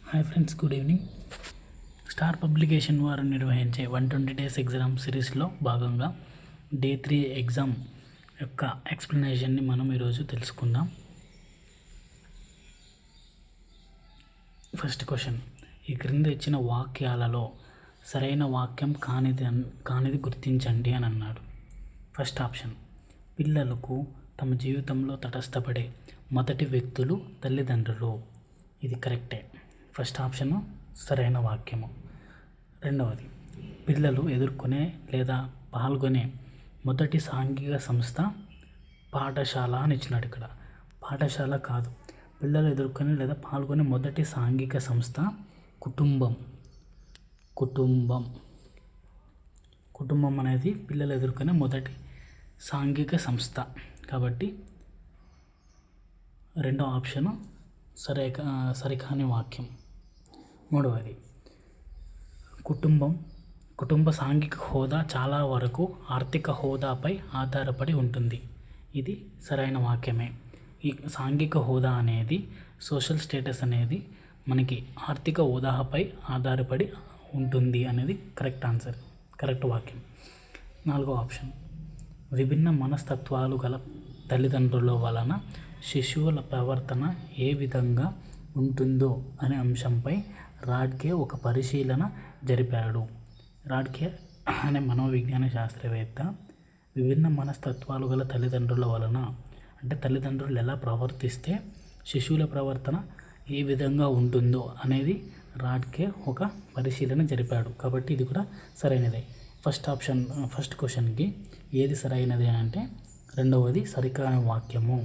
Hi friends, good evening. Star publication వారు నిర్వహించే 120 days exam సిరీస్లో భాగంగా డే 3 ఎగ్జామ్ యొక్క ఎక్స్ప్లెనేషన్ని మనం ఈరోజు తెలుసుకుందాం. ఫస్ట్ క్వశ్చన్, ఈ క్రింద ఇచ్చిన వాక్యాలలో సరైన వాక్యం కానిది గుర్తించండి అని అన్నాడు. ఫస్ట్ ఆప్షన్, పిల్లలకు తమ జీవితంలో తటస్థపడే మొదటి వ్యక్తులు తల్లిదండ్రులు. ఇది కరెక్టే. ఫస్ట్ ఆప్షను సరైన వాక్యము. రెండవది, పిల్లలు ఎదుర్కొనే లేదా పాల్గొనే మొదటి సాంఘిక సంస్థ పాఠశాల అని ఇచ్చినాడు. ఇక్కడ పాఠశాల కాదు, పిల్లలు ఎదుర్కొనే లేదా పాల్గొనే మొదటి సాంఘిక సంస్థ కుటుంబం. కుటుంబం అనేది పిల్లలు ఎదుర్కొనే మొదటి సాంఘిక సంస్థ. కాబట్టి రెండో ఆప్షను సరికాని వాక్యం. మూడవది, కుటుంబ సాంఘిక హోదా చాలా వరకు ఆర్థిక హోదాపై ఆధారపడి ఉంటుంది. ఇది సరైన వాక్యమే. ఈ సాంఘిక హోదా అనేది, సోషల్ స్టేటస్ అనేది మనకి ఆర్థిక హోదాపై ఆధారపడి ఉంటుంది అనేది కరెక్ట్ ఆన్సర్, కరెక్ట్ వాక్యం. నాలుగో ఆప్షన్, విభిన్న మనస్తత్వాలు గల తల్లిదండ్రుల వలన శిశువుల ప్రవర్తన ఏ విధంగా ఉంటుందో అనే అంశంపై రాడ్కే ఒక పరిశీలన జరిపాడు. రాడ్కే అనే మనోవిజ్ఞాన శాస్త్రవేత్త విభిన్న మనస్తత్వాలు గల తల్లిదండ్రుల వలన, అంటే తల్లిదండ్రులు ఎలా ప్రవర్తిస్తే శిశువుల ప్రవర్తన ఏ విధంగా ఉంటుందో అనేది రాడ్కే ఒక పరిశీలన జరిపాడు. కాబట్టి ఇది కూడా సరైనదే. ఫస్ట్ క్వశ్చన్కి ఏది సరైనది అంటే రెండవది సరికాని వాక్యము.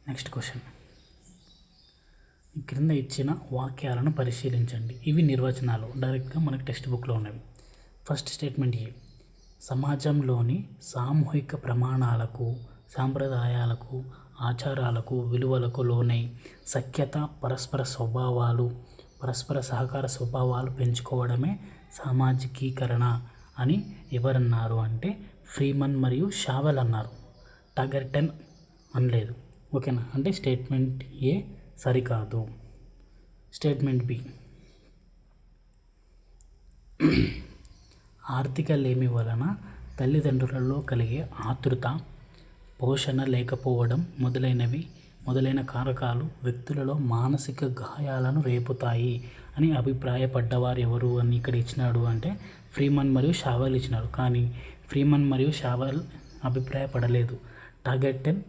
నెక్స్ట్ క్వశ్చన్, ఈ క్రింద ఇచ్చిన వాక్యాలను పరిశీలించండి. ఇవి నిర్వచనాలు, డైరెక్ట్గా మనకి టెక్స్ట్ బుక్లో ఉన్నవి. ఫస్ట్ స్టేట్మెంట్ ఏ, సమాజంలోని సామూహిక ప్రమాణాలకు, సాంప్రదాయాలకు, ఆచారాలకు, విలువలకు లోనై సఖ్యత, పరస్పర సహకార స్వభావాలు పెంచుకోవడమే సామాజికీకరణ అని ఎవరన్నారు అంటే ఫ్రీమన్ మరియు షావెల్ అన్నారు. టాగర్టన్ అనలేదు. ఓకేనా? అంటే స్టేట్మెంట్ ఏ సరికాదు. స్టేట్మెంట్ బి, ఆర్థిక లేమి వలన తల్లిదండ్రులలో కలిగే ఆతృత, పోషణ లేకపోవడం మొదలైన కారకాలు వ్యక్తులలో మానసిక గాయాలను రేపుతాయి అని అభిప్రాయపడ్డవారు ఎవరు అని ఇక్కడ ఇచ్చినాడు అంటే ఫ్రీమన్ మరియు షావెల్ ఇచ్చినాడు. కానీ ఫ్రీమన్ మరియు షావెల్ అభిప్రాయపడలేదు. టాగర్టన్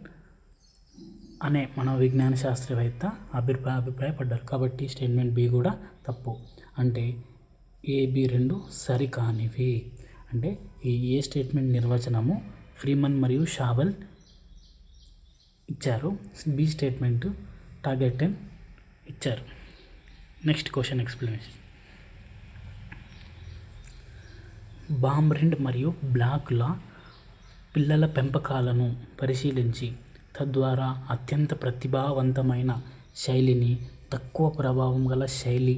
అనే మనోవిజ్ఞాన శాస్త్రవేత్త అభిప్రాయపడ్డారు. కాబట్టి స్టేట్మెంట్ బి కూడా తప్పు. అంటే ఏ, బి రెండు సరికానివి. అంటే ఈ ఏ స్టేట్మెంట్ నిర్వచనము ఫ్రీమన్ మరియు షావెల్ ఇచ్చారు, బి స్టేట్మెంట్ టాగర్టన్ ఇచ్చారు. నెక్స్ట్ క్వశ్చన్ ఎక్స్ప్లెనేషన్, బాంబ్రిండ్ మరియు బ్లాక్ల పిల్లల పెంపకాలను పరిశీలించి తద్వారా అత్యంత ప్రతిభావంతమైన శైలిని, తక్కువ ప్రభావం గల శైలి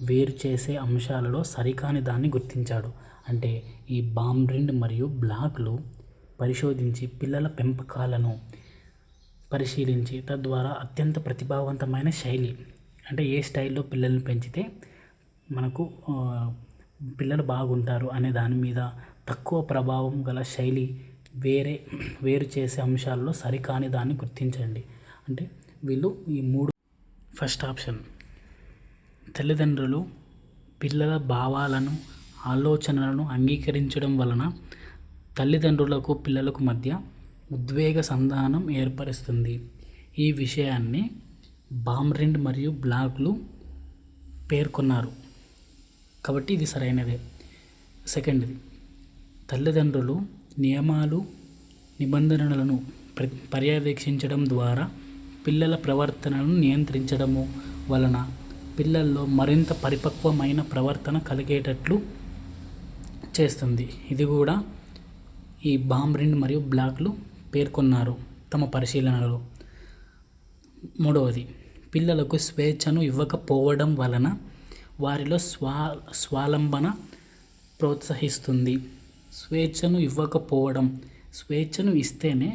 వేరు చేసే అంశాలలో సరికాని దాన్ని గుర్తించాడు. అంటే ఈ బాంబ్రిండ్ మరియు బ్లాక్లు పరిశోధించి పిల్లల పెంపకాలను పరిశీలించి తద్వారా అత్యంత ప్రతిభావంతమైన శైలి, అంటే ఏ స్టైల్లో పిల్లల్ని పెంచితే మనకు పిల్లలు బాగుంటారు అనే దాని మీద తక్కువ ప్రభావం గల శైలి వేరు చేసే అంశాల్లో సరికాని దాన్ని గుర్తించండి. అంటే వీళ్ళు ఈ మూడు. ఫస్ట్ ఆప్షన్, తల్లిదండ్రులు పిల్లల భావాలను, ఆలోచనలను అంగీకరించడం వలన తల్లిదండ్రులకు పిల్లలకు మధ్య ఉద్వేగ సంధానం ఏర్పరుస్తుంది. ఈ విషయాన్ని బాంబ్రిండ్ మరియు బ్లాక్లు పేర్కొన్నారు. కాబట్టి ఇది సరైనదే. సెకండ్ది, తల్లిదండ్రులు నియమాలు, నిబంధనలను పర్యవేక్షించడం ద్వారా పిల్లల ప్రవర్తనను నియంత్రించడము వలన పిల్లల్లో మరింత పరిపక్వమైన ప్రవర్తన కలిగేటట్లు చేస్తుంది. ఇది కూడా ఈ బాంబ్రిండ్ మరియు బ్లాక్లు పేర్కొన్నారు తమ పరిశీలనలో. మూడవది, పిల్లలకు స్వేచ్ఛను ఇవ్వకపోవడం వలన వారిలో స్వాలంబన ప్రోత్సహిస్తుంది. స్వేచ్ఛను ఇవ్వకపోవడం, స్వేచ్ఛను ఇస్తేనే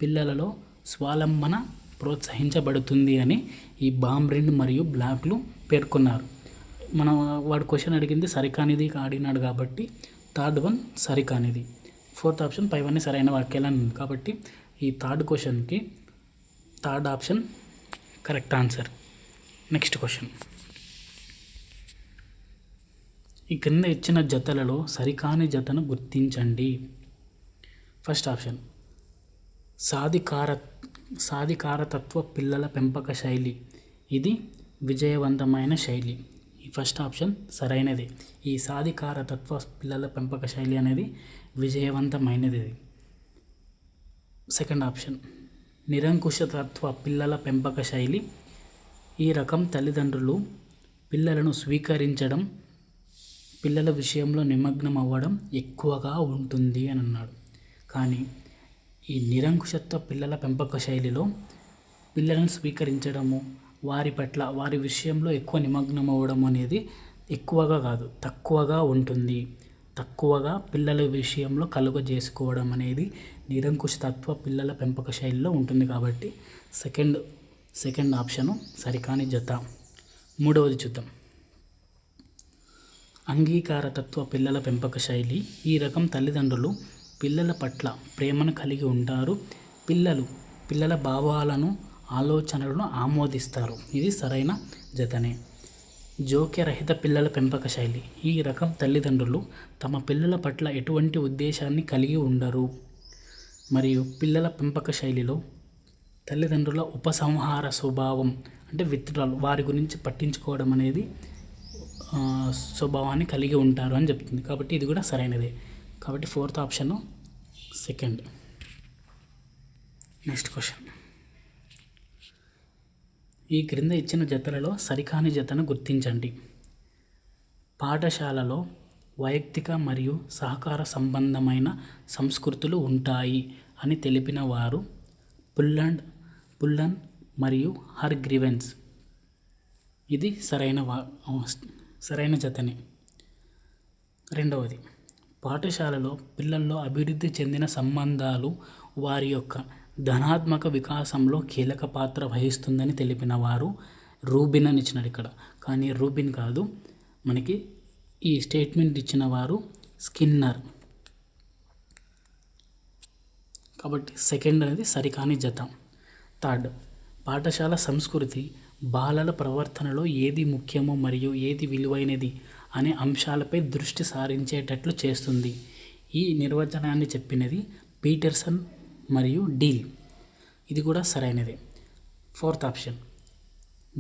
పిల్లలలో స్వాలంబన ప్రోత్సహించబడుతుంది అని ఈ బామ్రిన్ మరియు బ్లాక్లు పేర్కొన్నారు. వాడు క్వశ్చన్ అడిగింది సరికానిది అడిగినాడు కాబట్టి థర్డ్ వన్ సరికానిది. ఫోర్త్ ఆప్షన్ పైవన్నీ సరైన వాక్యాలని ఉంది కాబట్టి ఈ థర్డ్ క్వశ్చన్కి third option correct answer. Next question, ఈ క్రింద ఇచ్చిన జతలలో సరికాని జతను గుర్తించండి. ఫస్ట్ ఆప్షన్ సాధికారతత్వ పిల్లల పెంపక శైలి, ఇది విజయవంతమైన శైలి. ఈ ఫస్ట్ ఆప్షన్ సరైనది. ఈ సాధికారతత్వ పిల్లల పెంపక శైలి అనేది విజయవంతమైనది. సెకండ్ ఆప్షన్ నిరంకుశతత్వ పిల్లల పెంపక శైలి, ఈ రకం తల్లిదండ్రులు పిల్లలను స్వీకరించడం, పిల్లల విషయంలో నిమగ్నం అవ్వడం ఎక్కువగా ఉంటుంది అని అన్నాడు. కానీ ఈ నిరంకుశత్వ పిల్లల పెంపక శైలిలో పిల్లలను స్వీకరించడము, వారి పట్ల వారి విషయంలో ఎక్కువ నిమగ్నం అవ్వడం అనేది ఎక్కువగా కాదు తక్కువగా ఉంటుంది. తక్కువగా పిల్లల విషయంలో కలుగజేసుకోవడం అనేది నిరంకుశతత్వ పిల్లల పెంపక శైలిలో ఉంటుంది కాబట్టి సెకండ్ ఆప్షను సరికాని జత. మూడవది చూద్దాం. అంగీకారతత్వ పిల్లల పెంపక శైలి, ఈ రకం తల్లిదండ్రులు పిల్లల పట్ల ప్రేమను కలిగి ఉంటారు, పిల్లల భావాలను ఆలోచనలను ఆమోదిస్తారు, ఇది సరైన జతనే. జోక్యరహిత పిల్లల పెంపక శైలి, ఈ రకం తల్లిదండ్రులు తమ పిల్లల పట్ల ఎటువంటి ఉద్దేశాన్ని కలిగి ఉండరు మరియు పిల్లల పెంపక శైలిలో తల్లిదండ్రుల ఉపసంహార స్వభావం అంటే విత్డ్రాల్, వారి గురించి పట్టించుకోవడం అనేది స్వభావాన్ని కలిగి ఉంటారు అని చెప్తుంది కాబట్టి ఇది కూడా సరైనదే. కాబట్టి fourth option second. Next question, ఈ క్రింద ఇచ్చిన జతలలో సరికాని జతను గుర్తించండి. పాఠశాలలో వైయక్తిక మరియు సహకార సంబంధమైన సంస్కృతులు ఉంటాయి అని తెలిపిన వారు పుల్లన్ మరియు హర్గ్రీవెన్స్, ఇది సరైన జతనే. రెండవది, పాఠశాలలో పిల్లల్లో అభివృద్ధి చెందిన సంబంధాలు వారి యొక్క ధనాత్మక వికాసంలో కీలక పాత్ర వహిస్తుందని తెలిపిన వారు రూబిన్ అని ఇచ్చినాడు ఇక్కడ, కానీ రూబిన్ కాదు, మనకి ఈ స్టేట్మెంట్ ఇచ్చిన వారు స్కిన్నర్. కాబట్టి సెకండ్ అనేది సరికాని జత. థర్డ్, పాఠశాల సంస్కృతి బాలల ప్రవర్తనలో ఏది ముఖ్యమో మరియు ఏది విలువైనది అనే అంశాలపై దృష్టి సారించేటట్లు చేస్తుంది. ఈ నిర్వచనాన్ని చెప్పినది పీటర్సన్ మరియు డీల్, ఇది కూడా సరైనదే. ఫోర్త్ ఆప్షన్,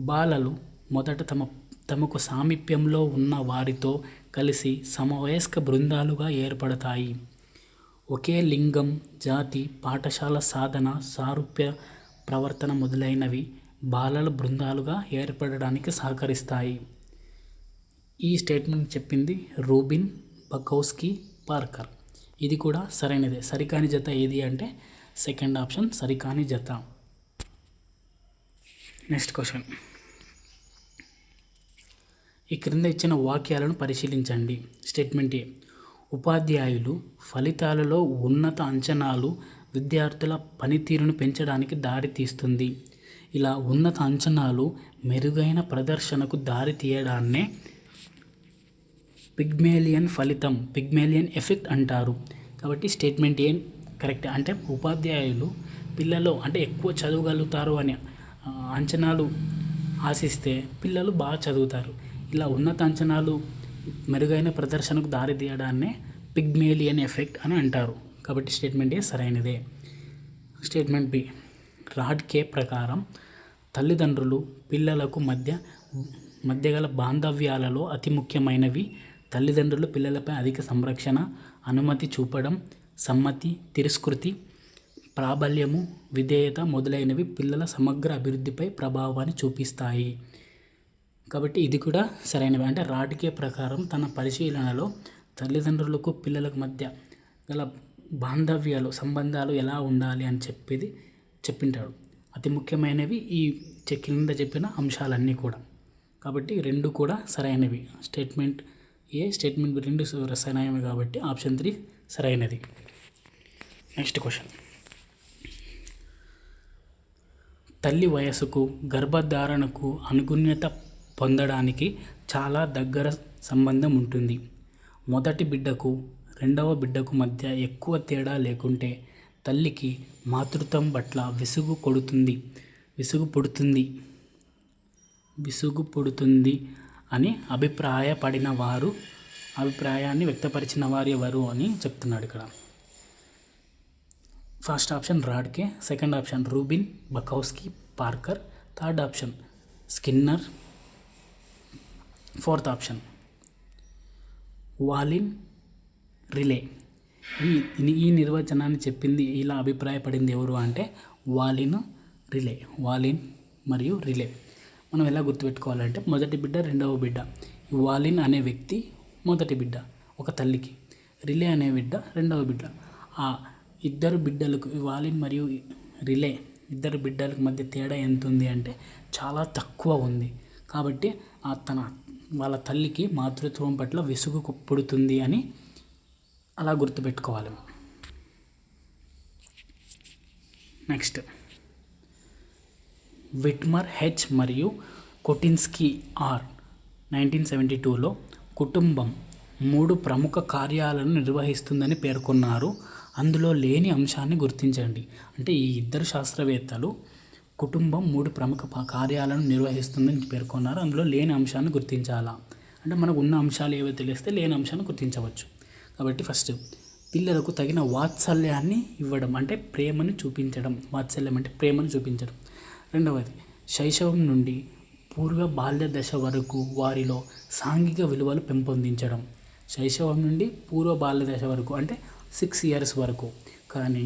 బాలలు మొదట తమకు సామీప్యంలో ఉన్న వారితో కలిసి సమవయస్క బృందాలుగా ఏర్పడతాయి. ఒకే లింగం, జాతి, పాఠశాల సాధన, సారూప్య ప్రవర్తన మొదలైనవి బాలల బృందాలుగా ఏర్పడడానికి సహకరిస్తాయి. ఈ స్టేట్మెంట్ చెప్పింది రూబిన్, బకౌస్కీ, పార్కర్, ఇది కూడా సరైనదే. సరికాని జత ఏది అంటే సెకండ్ ఆప్షన్ సరికాని జత. నెక్స్ట్ క్వశ్చన్, ఈ క్రింద ఇచ్చిన వాక్యాలను పరిశీలించండి. స్టేట్మెంట్ ఏ, ఉపాధ్యాయులు ఫలితాలలో ఉన్నత అంచనాలు విద్యార్థుల పనితీరును పెంచడానికి దారి తీస్తుంది. ఇలా ఉన్నత అంచనాలు మెరుగైన ప్రదర్శనకు దారి తీయడాన్నే పిగ్మేలియన్ ఎఫెక్ట్ అంటారు. కాబట్టి స్టేట్మెంట్ ఏం కరెక్ట్ అంటే ఉపాధ్యాయులు పిల్లలు అంటే ఎక్కువ చదవగలుగుతారు అని అంచనాలు ఆశిస్తే పిల్లలు బాగా చదువుతారు. ఇలా ఉన్నత అంచనాలు మెరుగైన ప్రదర్శనకు దారి తీయడాన్నే పిగ్మేలియన్ ఎఫెక్ట్ అని అంటారు. కాబట్టి స్టేట్మెంట్ ఏ సరైనదే. స్టేట్మెంట్ బి, రాడ్కే ప్రకారం తల్లిదండ్రులు పిల్లలకు మధ్య గల బాంధవ్యాలలో అతి ముఖ్యమైనవి తల్లిదండ్రులు పిల్లలపై అధిక సంరక్షణ, అనుమతి చూపడం, సమ్మతి, తిరస్కృతి, ప్రాబల్యము, విధేయత మొదలైనవి పిల్లల సమగ్ర అభివృద్ధిపై ప్రభావాన్ని చూపిస్తాయి. కాబట్టి ఇది కూడా సరైనవి. అంటే రాడ్కే ప్రకారం తన పరిశీలనలో తల్లిదండ్రులకు పిల్లలకు మధ్య గల సంబంధాలు ఎలా ఉండాలి అని చెప్పింటాడు. అతి ముఖ్యమైనవి ఈ కింద చెప్పిన అంశాలన్నీ కూడా. కాబట్టి రెండు కూడా సరైనవి. స్టేట్మెంట్ ఏ, స్టేట్మెంట్ బి రెండు సరైనవి కాబట్టి ఆప్షన్ 3 సరైనది. నెక్స్ట్ క్వశ్చన్, తల్లి వయసుకు, గర్భధారణకు అనుగుణ్యత పొందడానికి చాలా దగ్గర సంబంధం ఉంటుంది. మొదటి బిడ్డకు రెండవ బిడ్డకు మధ్య ఎక్కువ తేడా లేకుంటే తల్లికి మాతృత్వం పట్ల విసుగు పుడుతుంది అని అభిప్రాయాన్ని వ్యక్తపరిచిన వారు ఎవరు అని చెప్తున్నాడు ఇక్కడ. First option Radke, second option Rubin Bakowski Parker, third option Skinner, fourth option Wallin Riley. ఈ నిర్వచనాన్ని చెప్పింది, ఇలా అభిప్రాయపడింది ఎవరు అంటే వాలిన్ మరియు రిలే. మనం ఎలా గుర్తుపెట్టుకోవాలంటే మొదటి బిడ్డ రెండవ బిడ్డ. వాలిన్ అనే వ్యక్తి మొదటి బిడ్డ ఒక తల్లికి, రిలే అనే బిడ్డ రెండవ బిడ్డ. ఆ ఇద్దరు బిడ్డలకు, వాలిన్ మరియు రిలే ఇద్దరు బిడ్డలకు మధ్య తేడా ఎంత ఉంది అంటే చాలా తక్కువ ఉంది. కాబట్టి వాళ్ళ తల్లికి మాతృత్వం పట్ల విసుగు పుడుతుంది అని అలా గుర్తుపెట్టుకోవాలి. నెక్స్ట్, విట్మర్ హెచ్ మరియు కొటిన్స్కీ ఆర్ 1972లో కుటుంబం 3 ప్రముఖ కార్యాలను నిర్వహిస్తుందని పేర్కొన్నారు. అందులో లేని అంశాన్ని గుర్తించండి. అంటే ఈ ఇద్దరు శాస్త్రవేత్తలు కుటుంబం 3 ప్రముఖ కార్యాలను నిర్వహిస్తుందని పేర్కొన్నారు. అందులో లేని అంశాన్ని గుర్తించాలా అంటే మనకు ఉన్న అంశాలు ఏవో తెలిస్తే లేని అంశాన్ని గుర్తించవచ్చు. కాబట్టి ఫస్ట్, పిల్లలకు తగిన వాత్సల్యాన్ని ఇవ్వడం అంటే ప్రేమను చూపించడం. వాత్సల్యం అంటే ప్రేమను చూపించడం. రెండవది, శైశవం నుండి పూర్వ బాల్య దశ వరకు వారిలో సాంఘిక విలువలు పెంపొందించడం. శైశవం నుండి పూర్వ బాల్య దశ వరకు అంటే 6 years వరకు. కానీ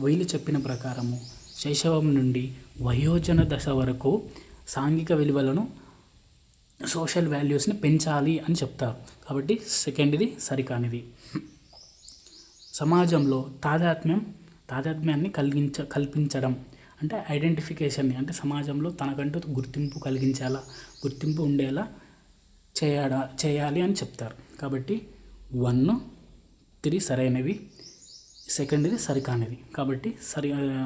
వీళ్ళు చెప్పిన ప్రకారము శైశవం నుండి వయోజన దశ వరకు సాంఘిక విలువలను, సోషల్ వాల్యూస్ని పెంచాలి అని చెప్తారు. కాబట్టి సెకండ్ది సరికానిది. సమాజంలో తాదాత్మ్యాన్ని కల్పించడం అంటే ఐడెంటిఫికేషన్ని, అంటే సమాజంలో తనకంటూ గుర్తింపు ఉండేలా చేయాలి అని చెప్తారు. కాబట్టి 1, 3 సరైనవి, సెకండ్ది సరికానిది. కాబట్టి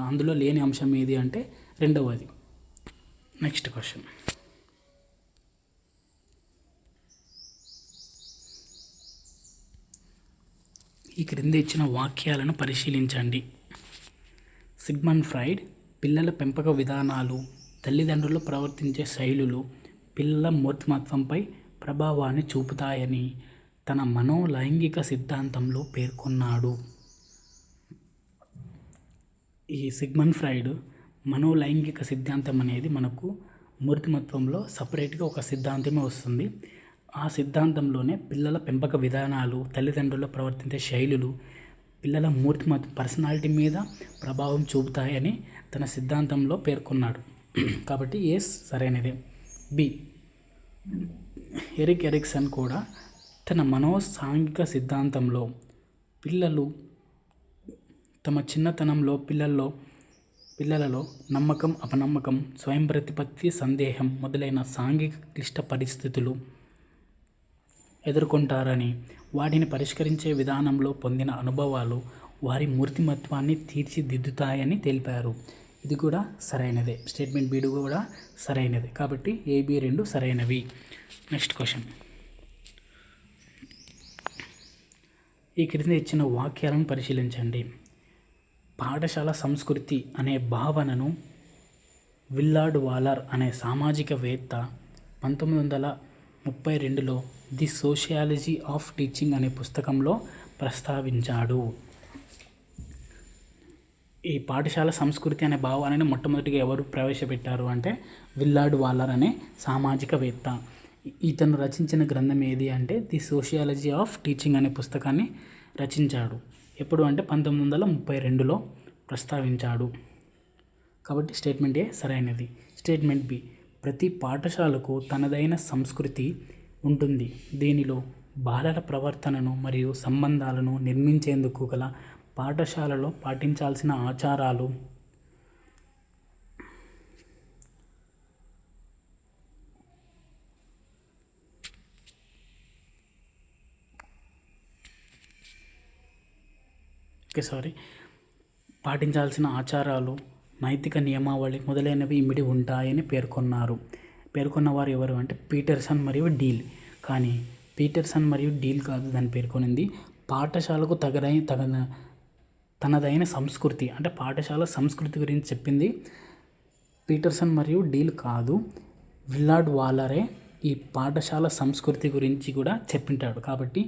అందులో లేని అంశం ఏది అంటే రెండవది. నెక్స్ట్ క్వశ్చన్, ఈ క్రింద ఇచ్చిన వాక్యాలను పరిశీలించండి. సిగ్మండ్ ఫ్రాయిడ్ పిల్లల పెంపక విధానాలు, తల్లిదండ్రులు ప్రవర్తించే శైలులు పిల్లల మూర్తిమత్వంపై ప్రభావాన్ని చూపుతాయని తన మనోలైంగిక సిద్ధాంతంలో పేర్కొన్నాడు. ఈ సిగ్మండ్ ఫ్రాయిడ్ మనోలైంగిక సిద్ధాంతం అనేది మనకు మూర్తిమత్వంలో సపరేట్గా ఒక సిద్ధాంతమే వస్తుంది. ఆ సిద్ధాంతంలోనే పిల్లల పెంపక విధానాలు, తల్లిదండ్రులు ప్రవర్తించే శైలులు పిల్లల మూర్తిమత్వం, పర్సనాలిటీ మీద ప్రభావం చూపుతాయని తన సిద్ధాంతంలో పేర్కొన్నాడు. కాబట్టి ఏ సరైనదే. బి, ఎరిక్ ఎరిక్సన్ కూడా తన మనోసాంఘిక సిద్ధాంతంలో పిల్లలు తమ చిన్నతనంలో పిల్లలలో నమ్మకం, అపనమ్మకం, స్వయం ప్రతిపత్తి, సందేహం మొదలైన సాంఘిక క్లిష్ట పరిస్థితులు ఎదుర్కొంటారని, వాటిని పరిష్కరించే విధానంలో పొందిన అనుభవాలు వారి మూర్తిమత్వాన్ని తీర్చిదిద్దుతాయని తెలిపారు. ఇది కూడా సరైనదే. స్టేట్మెంట్ బి కూడా సరైనదే. కాబట్టి AB 2 సరైనవి. నెక్స్ట్ క్వశ్చన్, ఈ క్రింద ఇచ్చిన వాక్యాలను పరిశీలించండి. పాఠశాల సంస్కృతి అనే భావనను విల్లార్డ్ వాలర్ అనే సామాజికవేత్త 1932లో ది సోషియాలజీ ఆఫ్ టీచింగ్ అనే పుస్తకంలో ప్రస్తావించాడు. ఈ పాఠశాల సంస్కృతి అనే భావాన్ని మొట్టమొదటిగా ఎవరు ప్రవేశపెట్టారు అంటే విల్లార్డ్ వాలర్ అనే సామాజికవేత్త. ఇతను రచించిన గ్రంథం ఏది అంటే ది సోషియాలజీ ఆఫ్ టీచింగ్ అనే పుస్తకాన్ని రచించాడు. ఎప్పుడు అంటే 1932లో ప్రస్తావించాడు. కాబట్టి స్టేట్మెంట్ ఏ సరైనది. స్టేట్మెంట్ బి, ప్రతి పాఠశాలకు తనదైన సంస్కృతి ఉంటుంది. దీనిలో బాలల ప్రవర్తనను మరియు సంబంధాలను నిర్మించేందుకు గల పాఠశాలలో పాటించాల్సిన ఆచారాలు, నైతిక నియమావళి మొదలైనవి ఇమిడి ఉంటాయని పేర్కొన్నవారు ఎవరు అంటే పీటర్సన్ మరియు డీల్. కానీ పీటర్సన్ మరియు డీల్ కాదు దాన్ని పేర్కొనింది. పాఠశాలకు తనదైన సంస్కృతి అంటే పాఠశాల సంస్కృతి గురించి చెప్పింది పీటర్సన్ మరియు డీల్ కాదు, విల్లార్డ్ వాలరే ఈ పాఠశాల సంస్కృతి గురించి కూడా చెప్పింటాడు. కాబట్టి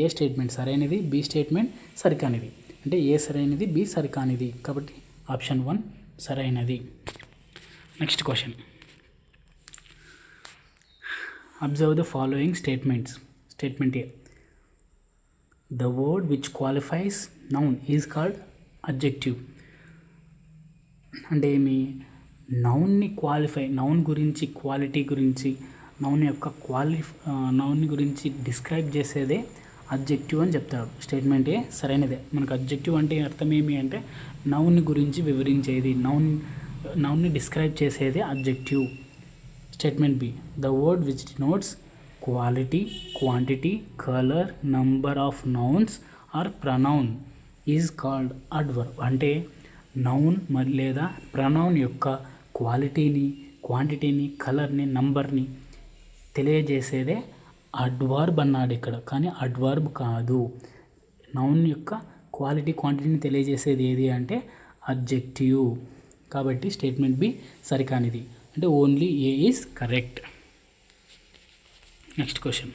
ఏ స్టేట్మెంట్ సరైనది, బి స్టేట్మెంట్ సరికానిది. అంటే ఏ సరైనది, బి సరికానిది. కాబట్టి ఆప్షన్ 1 సరైనది. Next question. Observe the following statements. Statement A, the word which qualifies noun is called adjective. అంటే ఏమి, నౌన్ గురించి, క్వాలిటీ గురించి, నౌన్ గురించి డిస్క్రైబ్ చేసేదే అడ్జెక్టివ్ అని చెప్తాడు. స్టేట్మెంట్ ఏ సరైనదే. మనకు అడ్జెక్టివ్ అంటే అర్థం ఏమి అంటే నౌన్ గురించి వివరించేది, నౌన్ని డిస్క్రైబ్ చేసేదే adjective. Statement B, the word which denotes quality, quantity, colour, number of nouns or pronoun is called adverb. అంటే నౌన్ లేదా ప్రనౌన్ యొక్క క్వాలిటీని, క్వాంటిటీని, కలర్ని, నంబర్ని తెలియజేసేదే అడ్వర్బ్ అన్నాడు ఇక్కడ. కానీ అడ్వర్బ్ కాదు. నౌన్ యొక్క క్వాలిటీ, క్వాంటిటీని తెలియజేసేది ఏది అంటే అడ్జెక్టివ్. కాబట్టి స్టేట్మెంట్ బి సరికానిది. అంటే only A is correct. Next question.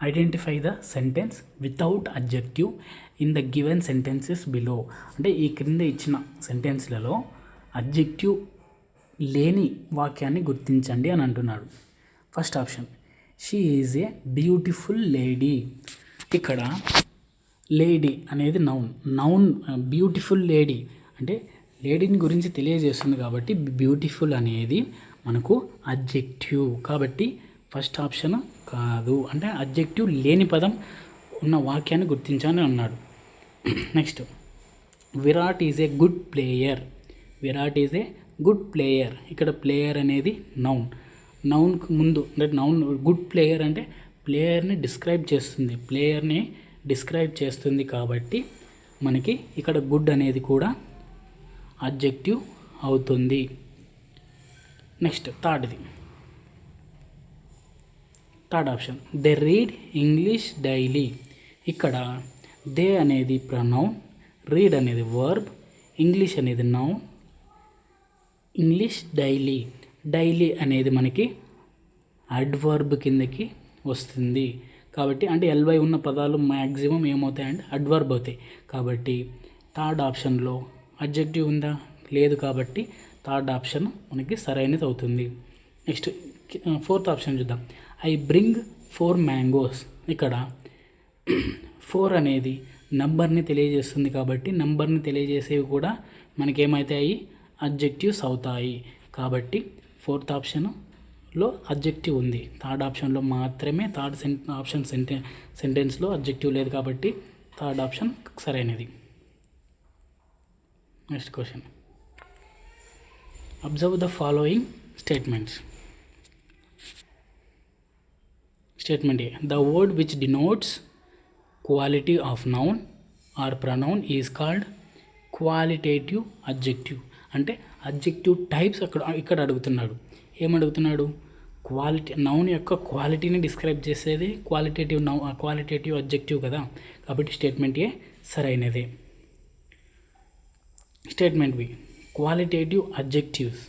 Identify the sentence without adjective in the given sentences below. అంటే ఈ క్రింద ఇచ్చిన సెంటెన్స్లలో అడ్జెక్టివ్ లేని వాక్యాన్ని గుర్తించండి అని అంటున్నాడు. First option, she is a beautiful lady. ఇక్కడ లేడీ అనేది నౌన్ బ్యూటిఫుల్ లేడీ అంటే లేడీని గురించి తెలియజేస్తుంది కాబట్టి బ్యూటిఫుల్ అనేది మనకు అడ్జెక్టివ్. కాబట్టి ఫస్ట్ ఆప్షన్ కాదు. అంటే అడ్జెక్టివ్ లేని పదం ఉన్న వాక్యాన్ని గుర్తించాలని అన్నాడు. Next, Virat is a good player. Virat is a good player. ఇక్కడ ప్లేయర్ అనేది నౌన్కు ముందు అంటే గుడ్ ప్లేయర్ అంటే ప్లేయర్ని డిస్క్రైబ్ చేస్తుంది కాబట్టి మనకి ఇక్కడ గుడ్ అనేది కూడా అడ్జెక్టివ్ అవుతుంది. Next third option, they read English daily. ఇక్కడ దే అనేది ప్రనౌన్, రీడ్ అనేది వర్బ్, ఇంగ్లీష్ అనేది నౌన్, ఇంగ్లీష్ డైలీ అనేది మనకి అడ్వర్బ్ కిందకి వస్తుంది. కాబట్టి అంటే ఎల్వై ఉన్న పదాలు మ్యాక్సిమం ఏమవుతాయంటే అడ్వర్బ్ అవుతాయి. కాబట్టి థర్డ్ ఆప్షన్లో అడ్జెక్టివ్ ఉందా? లేదు. కాబట్టి థర్డ్ ఆప్షన్ మనకి సరైనది అవుతుంది. నెక్స్ట్ ఫోర్త్ ఆప్షన్ చూద్దాం. I bring 4 mangoes. ఇక్కడ 4 అనేది నంబర్ని తెలియజేస్తుంది కాబట్టి నంబర్ని తెలియజేసేవి కూడా మనకేమవుతాయి? అడ్జెక్టివ్స్ అవుతాయి. కాబట్టి ఫోర్త్ ఆప్షన్లో అడ్జెక్టివ్ ఉంది. థర్డ్ ఆప్షన్లో మాత్రమే సెంటెన్స్లో అడ్జెక్టివ్ లేదు కాబట్టి థర్డ్ ఆప్షన్ సరైనది. Next question. Observe the following statements. Statement A, the word which denotes quality of noun or pronoun is called qualitative adjective. అంటే అడ్జెక్టివ్ టైప్స్ ఇక్కడ అడుగుతున్నాడు. ఏమడుగుతున్నాడు? నౌన్ యొక్క క్వాలిటీని డిస్క్రైబ్ చేసేది క్వాలిటేటివ్ అడ్జెక్టివ్ కదా. కాబట్టి స్టేట్మెంట్ ఏ సరైనదే. స్టేట్మెంట్ బి, క్వాలిటేటివ్ అడ్జెక్టివ్స్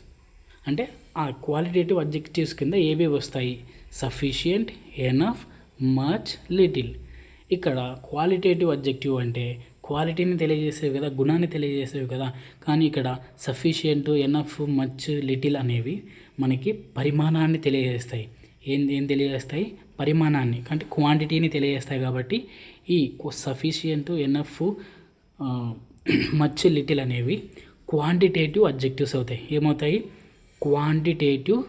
అంటే ఆ క్వాలిటేటివ్ అడ్జెక్టివ్స్ కింద ఏవి వస్తాయి? Sufficient, enough, much, little. ఇక్కడ క్వాలిటేటివ్ అడ్జెక్టివ్ అంటే క్వాలిటీని తెలియజేసేవి కదా, గుణాన్ని తెలియజేసేవి కదా. కానీ ఇక్కడ సఫిషియంట్, ఎనఫ్, మచ్, లిటిల్ అనేవి మనకి పరిమాణాన్ని తెలియజేస్తాయి. ఏం తెలియజేస్తాయి? పరిమాణాన్ని అంటే క్వాంటిటీని తెలియజేస్తాయి. కాబట్టి ఈ సఫిషియంట్, ఎనఫ్, మచ్, లిటిల్ అనేవి క్వాంటిటేటివ్ అడ్జెక్టివ్స్ అవుతాయి. ఏమవుతాయి? క్వాంటిటేటివ్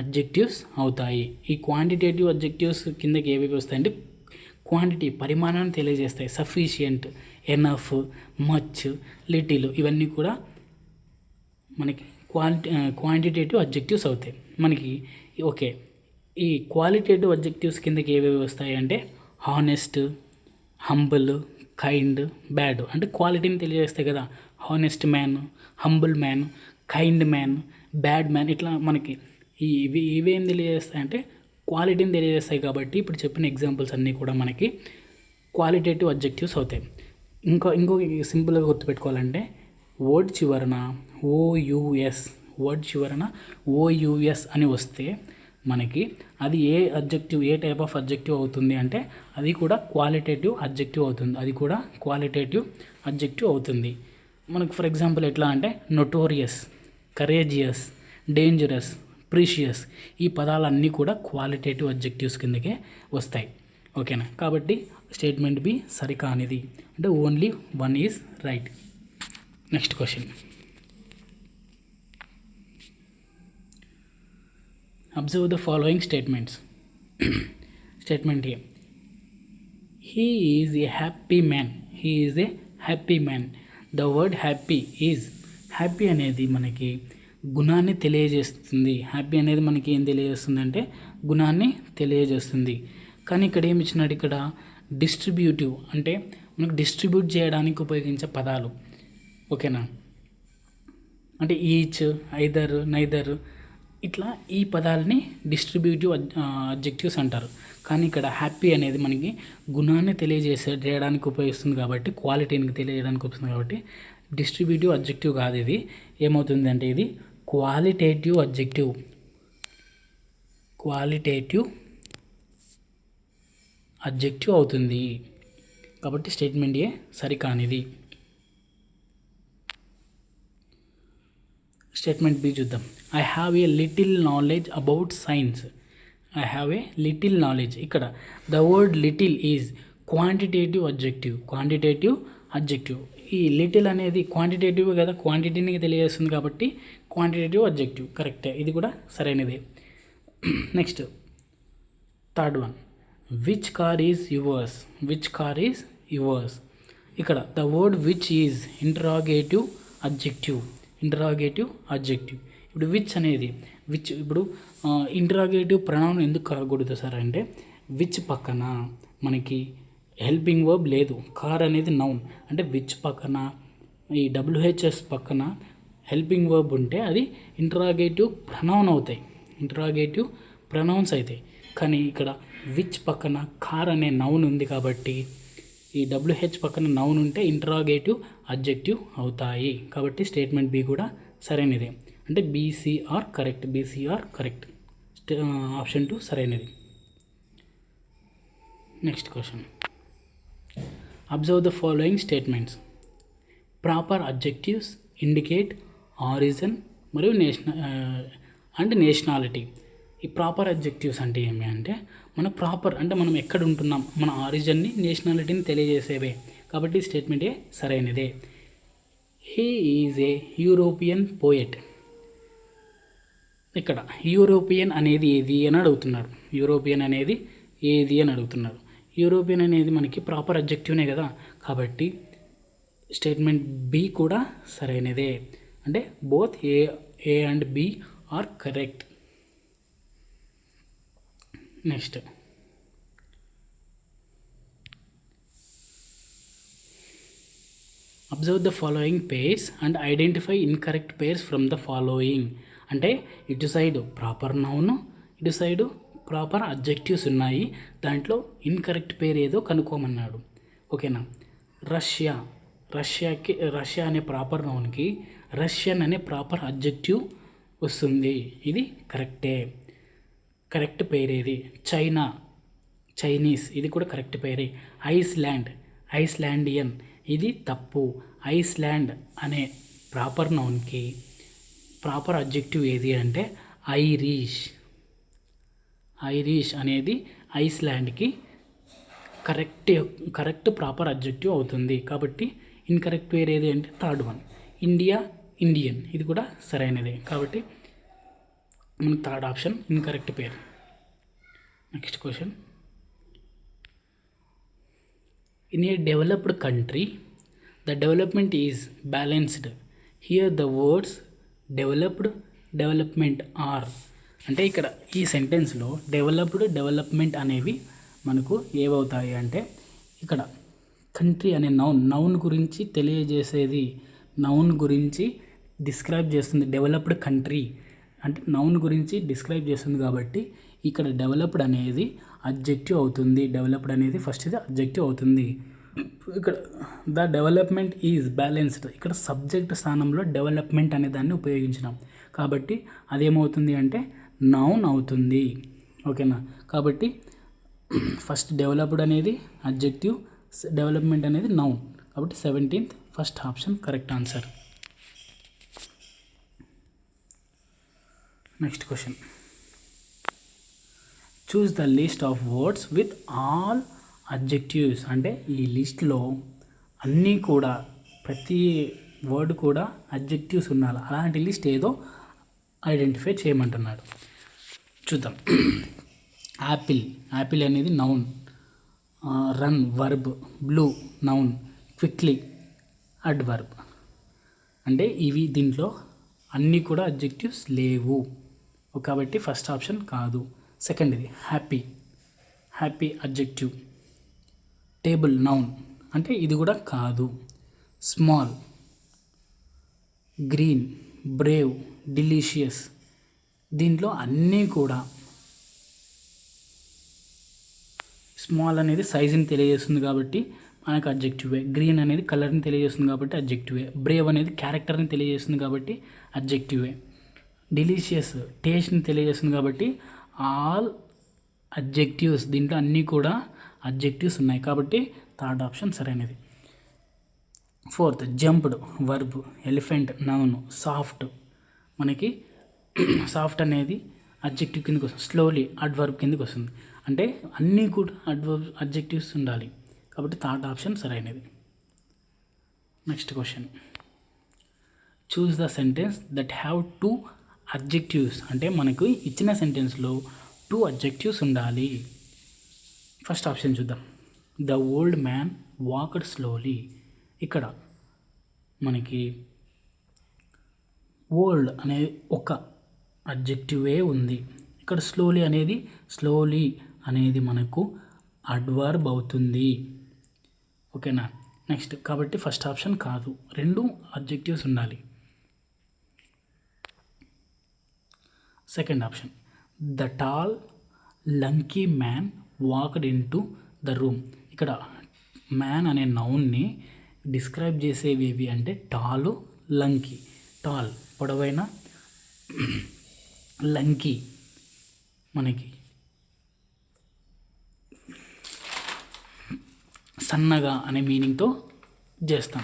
అడ్జెక్టివ్స్ అవుతాయి. ఈ క్వాంటిటేటివ్ అడ్జెక్టివ్స్ కిందకి ఏవేవి వస్తాయంటే క్వాంటిటీ పరిమాణాన్ని తెలియజేస్తాయి. సఫిషియంట్, ఎనఫ్, మచ్, లిటిల్ ఇవన్నీ కూడా మనకి క్వాంటిటేటివ్ అడ్జెక్టివ్స్ అవుతాయి. మనకి ఓకే, ఈ క్వాలిటేటివ్ అడ్జెక్టివ్స్ కిందకి ఏవేవి వస్తాయి అంటే హానెస్ట్, హంబుల్, కైండ్, బ్యాడ్. అంటే క్వాలిటీని తెలియజేస్తాయి కదా. Honest man, humble man, kind man, bad man, ఇట్లా మనకి ఇవేం తెలియజేస్తాయి అంటే క్వాలిటీని తెలియజేస్తాయి. కాబట్టి ఇప్పుడు చెప్పిన ఎగ్జాంపుల్స్ అన్నీ కూడా మనకి క్వాలిటేటివ్ అడ్జెక్టివ్స్ అవుతాయి. ఇంకొక సింపుల్గా గుర్తుపెట్టుకోవాలంటే వర్డ్ చివరన ఓయుఎస్, వర్డ్ చివరన ఓయుఎస్ అని వస్తే మనకి అది ఏ టైప్ ఆఫ్ అడ్జెక్టివ్ అవుతుంది అంటే అది కూడా క్వాలిటేటివ్ అడ్జెక్టివ్ అవుతుంది. మనకు ఫర్ ఎగ్జాంపుల్ ఎట్లా అంటే నొటోరియస్, కరేజియస్, డేంజరస్, ప్రీషియస్ ఈ పదాలన్నీ కూడా క్వాలిటేటివ్ అడ్జెక్టివ్స్ కిందకే వస్తాయి. ఓకేనా. కాబట్టి స్టేట్మెంట్ బి సరికానిది, అంటే only one is right. Next question. Observe the following statements. Statement A. He is a happy man. He is a happy man. The word happy is, happy అనేది మనకి గుణాన్ని తెలియజేస్తుంది. హ్యాపీ అనేది మనకి ఏం తెలియజేస్తుంది అంటే గుణాన్ని తెలియజేస్తుంది. కానీ ఇక్కడ ఏమి ఇచ్చినాడు, ఇక్కడ డిస్ట్రిబ్యూటివ్ అంటే మనకు డిస్ట్రిబ్యూట్ చేయడానికి ఉపయోగించే పదాలు. ఓకేనా. అంటే ఈచ్, ఐదర్, నైదర్ ఇట్లా ఈ పదాలని డిస్ట్రిబ్యూటివ్ అడ్జెక్టివ్స్ అంటారు. కానీ ఇక్కడ హ్యాపీ అనేది మనకి గుణాన్ని తెలియజేయడానికి ఉపయోగిస్తుంది కాబట్టి, క్వాలిటీని తెలియజేయడానికి ఉపయోగిస్తుంది కాబట్టి డిస్ట్రిబ్యూటివ్ అడ్జెక్టివ్ కాదు. ఇది ఏమవుతుంది అంటే ఇది క్వాలిటేటివ్ అడ్జెక్టివ్ అవుతుంది. కాబట్టి స్టేట్మెంట్ ఏ సరికానిది. స్టేట్మెంట్ బి చూద్దాం. I have a little knowledge about science. I have a little knowledge. ఇక్కడ the word little is quantitative adjective. ఈ లిటిల్ అనేది క్వాంటిటేటివ్ కదా, క్వాంటిటీని తెలియజేస్తుంది కాబట్టి క్వాంటిటేటివ్ అడ్జెక్టివ్ కరెక్టే. ఇది కూడా సరైనదే. Next third one. Which car is yours. ఇక్కడ the word which is interrogative adjective. ఇప్పుడు విచ్ అనేది ఇప్పుడు ఇంటరాగేటివ్ ప్రొనౌన్ ఎందుకు కాకూడదు సార్ అంటే విచ్ పక్కన మనకి హెల్పింగ్ వర్బ్ లేదు. కార్ అనేది నౌన్. అంటే విచ్ పక్కన ఈ WHS పక్కన హెల్పింగ్ వర్బ్ ఉంటే అది ఇంటరాగేటివ్ ప్రొనౌన్స్ అవుతాయి. కానీ ఇక్కడ విచ్ పక్కన కార్ అనే నౌన్ ఉంది కాబట్టి ఈ WH పక్కన నౌన్ ఉంటే ఇంటరాగేటివ్ అడ్జెక్టివ్ అవుతాయి. కాబట్టి స్టేట్మెంట్ బి కూడా సరైనదే. అంటే బీసీఆర్ కరెక్ట్. ఆప్షన్ 2 సరైనది. Next question. Observe the following statements. Proper adjectives indicate origin మరియు నేషనాలిటీ. ఈ ప్రాపర్ అడ్జెక్టివ్స్ అంటే ఏమి అంటే మన ప్రాపర్ అంటే మనం ఎక్కడ ఉంటున్నాం, మన ఆరిజిన్ని, నేషనాలిటీని తెలియజేసేవే. కాబట్టి స్టేట్మెంట్ ఏ సరైనదే. He is a European poet. ఇక్కడ యూరోపియన్ అనేది ఏది అని అడుగుతున్నారు. యూరోపియన్ అనేది మనకి ప్రాపర్ అడ్జెక్టివ్నే కదా. కాబట్టి స్టేట్మెంట్ బి కూడా సరైనదే. అంటే both A and B are correct. Next observe the following pairs and identify incorrect pairs from the following. అంటే ఇటు సైడు ప్రాపర్ నౌన్, ఇటు సైడు ప్రాపర్ అడ్జెక్టివ్స్ ఉన్నాయి. దాంట్లో ఇన్కరెక్ట్ పేరు ఏదో కనుక్కోమన్నాడు. ఓకేనా. రష్యా అనే ప్రాపర్ నౌన్కి రష్యన్ అనే ప్రాపర్ అడ్జెక్టివ్ వస్తుంది. ఇది కరెక్ట్ పేరేది. చైనీస్ ఇది కూడా కరెక్ట్ పేరే. ఐస్లాండియన్ ఇది తప్పు. ఐస్లాండ్ అనే ప్రాపర్ నౌన్కి ప్రాపర్ అడ్జెక్టివ్ ఏది అంటే ఐరిష్ అనేది ఐస్లాండ్కి కరెక్ట్ ప్రాపర్ అడ్జెక్టివ్ అవుతుంది. కాబట్టి ఇన్కరెక్ట్ పేరు ఏది అంటే థర్డ్ వన్. ఇండియన్ ఇది కూడా సరైనదే. కాబట్టి మనకు third option incorrect pair. Next question. In a developed country the development is balanced. Here the words developed, development are. అంటే ఇక్కడ ఈ సెంటెన్స్లో డెవలప్డ్, డెవలప్మెంట్ అనేవి మనకు ఏవవుతాయి అంటే ఇక్కడ కంట్రీ అనే నౌన్ గురించి తెలియజేసేది, నౌన్ గురించి డిస్క్రైబ్ చేస్తుంది. డెవలప్డ్ కంట్రీ అంటే నౌన్ గురించి డిస్క్రైబ్ చేస్తుంది కాబట్టి ఇక్కడ డెవలప్డ్ అనేది అడ్జెక్టివ్ అవుతుంది. డెవలప్డ్ అనేది ఫస్ట్ ఇది అడ్జెక్టివ్ అవుతుంది. ఇక్కడ ద డెవలప్మెంట్ ఈజ్ బ్యాలెన్స్డ్, ఇక్కడ సబ్జెక్ట్ స్థానంలో డెవలప్మెంట్ అనే దాన్ని ఉపయోగించినాం కాబట్టి అదేమవుతుంది అంటే నౌన్ అవుతుంది. ఓకేనా, కాబట్టి ఫస్ట్ డెవలప్డ్ అనేది అడ్జెక్టివ్, డెవలప్మెంట్ అనేది నౌన్. కాబట్టి 17th first option correct answer. Next question, choose the list of words with all adjectives. అంటే ఈ లిస్ట్లో అన్నీ కూడా ప్రతి వర్డ్ కూడా అడ్జెక్టివ్స్ ఉండాలి. అలాంటి లిస్ట్ ఏదో ఐడెంటిఫై చేయమంటున్నాడు. చూద్దాం. యాపిల్, యాపిల్ అనేది noun. Run verb, blue noun, quickly adverb. అంటే ఇవి దీంట్లో అన్నీ కూడా అడ్జెక్టివ్స్ లేవు కాబట్టి ఫస్ట్ ఆప్షన్ కాదు. సెకండ్ ఇది happy, happy adjective. Table noun అంటే ఇది కూడా కాదు. స్మాల్, గ్రీన్, బ్రేవ్, డిలీషియస్ దీంట్లో అన్నీ కూడా స్మాల్ అనేది సైజుని తెలియజేస్తుంది కాబట్టి మనకు అడ్జెక్టివే. గ్రీన్ అనేది కలర్ని తెలియజేస్తుంది కాబట్టి అడ్జెక్టివే. బ్రేవ్ అనేది క్యారెక్టర్ని తెలియజేస్తుంది కాబట్టి అడ్జెక్టివే. డిలీషియస్ టేస్ట్ని తెలియజేస్తుంది కాబట్టి ఆల్ అడ్జెక్టివ్స్, దీంట్లో అన్నీ కూడా అడ్జెక్టివ్స్ ఉన్నాయి కాబట్టి థర్డ్ ఆప్షన్ సరైనది. Fourth jumped verb, elephant noun, soft మనకి సాఫ్ట్ అనేది అడ్జెక్టివ్ కిందకి వస్తుంది. స్లోలీ అడ్వర్బ్ కిందకి వస్తుంది. అంటే అన్నీ కూడా అడ్జెక్టివ్స్ ఉండాలి కాబట్టి థర్డ్ ఆప్షన్ సరైనది. Next question, choose the sentence that have 2 adjectives. అంటే మనకు ఇచ్చిన సెంటెన్స్లో 2 అడ్జెక్టివ్స్ ఉండాలి. ఫస్ట్ ఆప్షన్ చూద్దాం. The old man walked slowly. ఇక్కడ మనకి ఓల్డ్ అనేది ఒక అడ్జెక్టివే ఉంది. ఇక్కడ స్లోలీ అనేది మనకు అడ్వర్బ్ అవుతుంది. ఓకేనా, నెక్స్ట్ కాబట్టి ఫస్ట్ ఆప్షన్ కాదు, 2 అడ్జెక్టివ్స్ ఉండాలి. Second option, the tall lanky man walked in to the room. ఇక్కడ మ్యాన్ అనే నౌన్ని డిస్క్రైబ్ చేసేవి అంటే టాలు, లంకీ. టాల్ పొడవైన, లంకీ మనకి సన్నగా అనే మీనింగ్తో చేస్తాం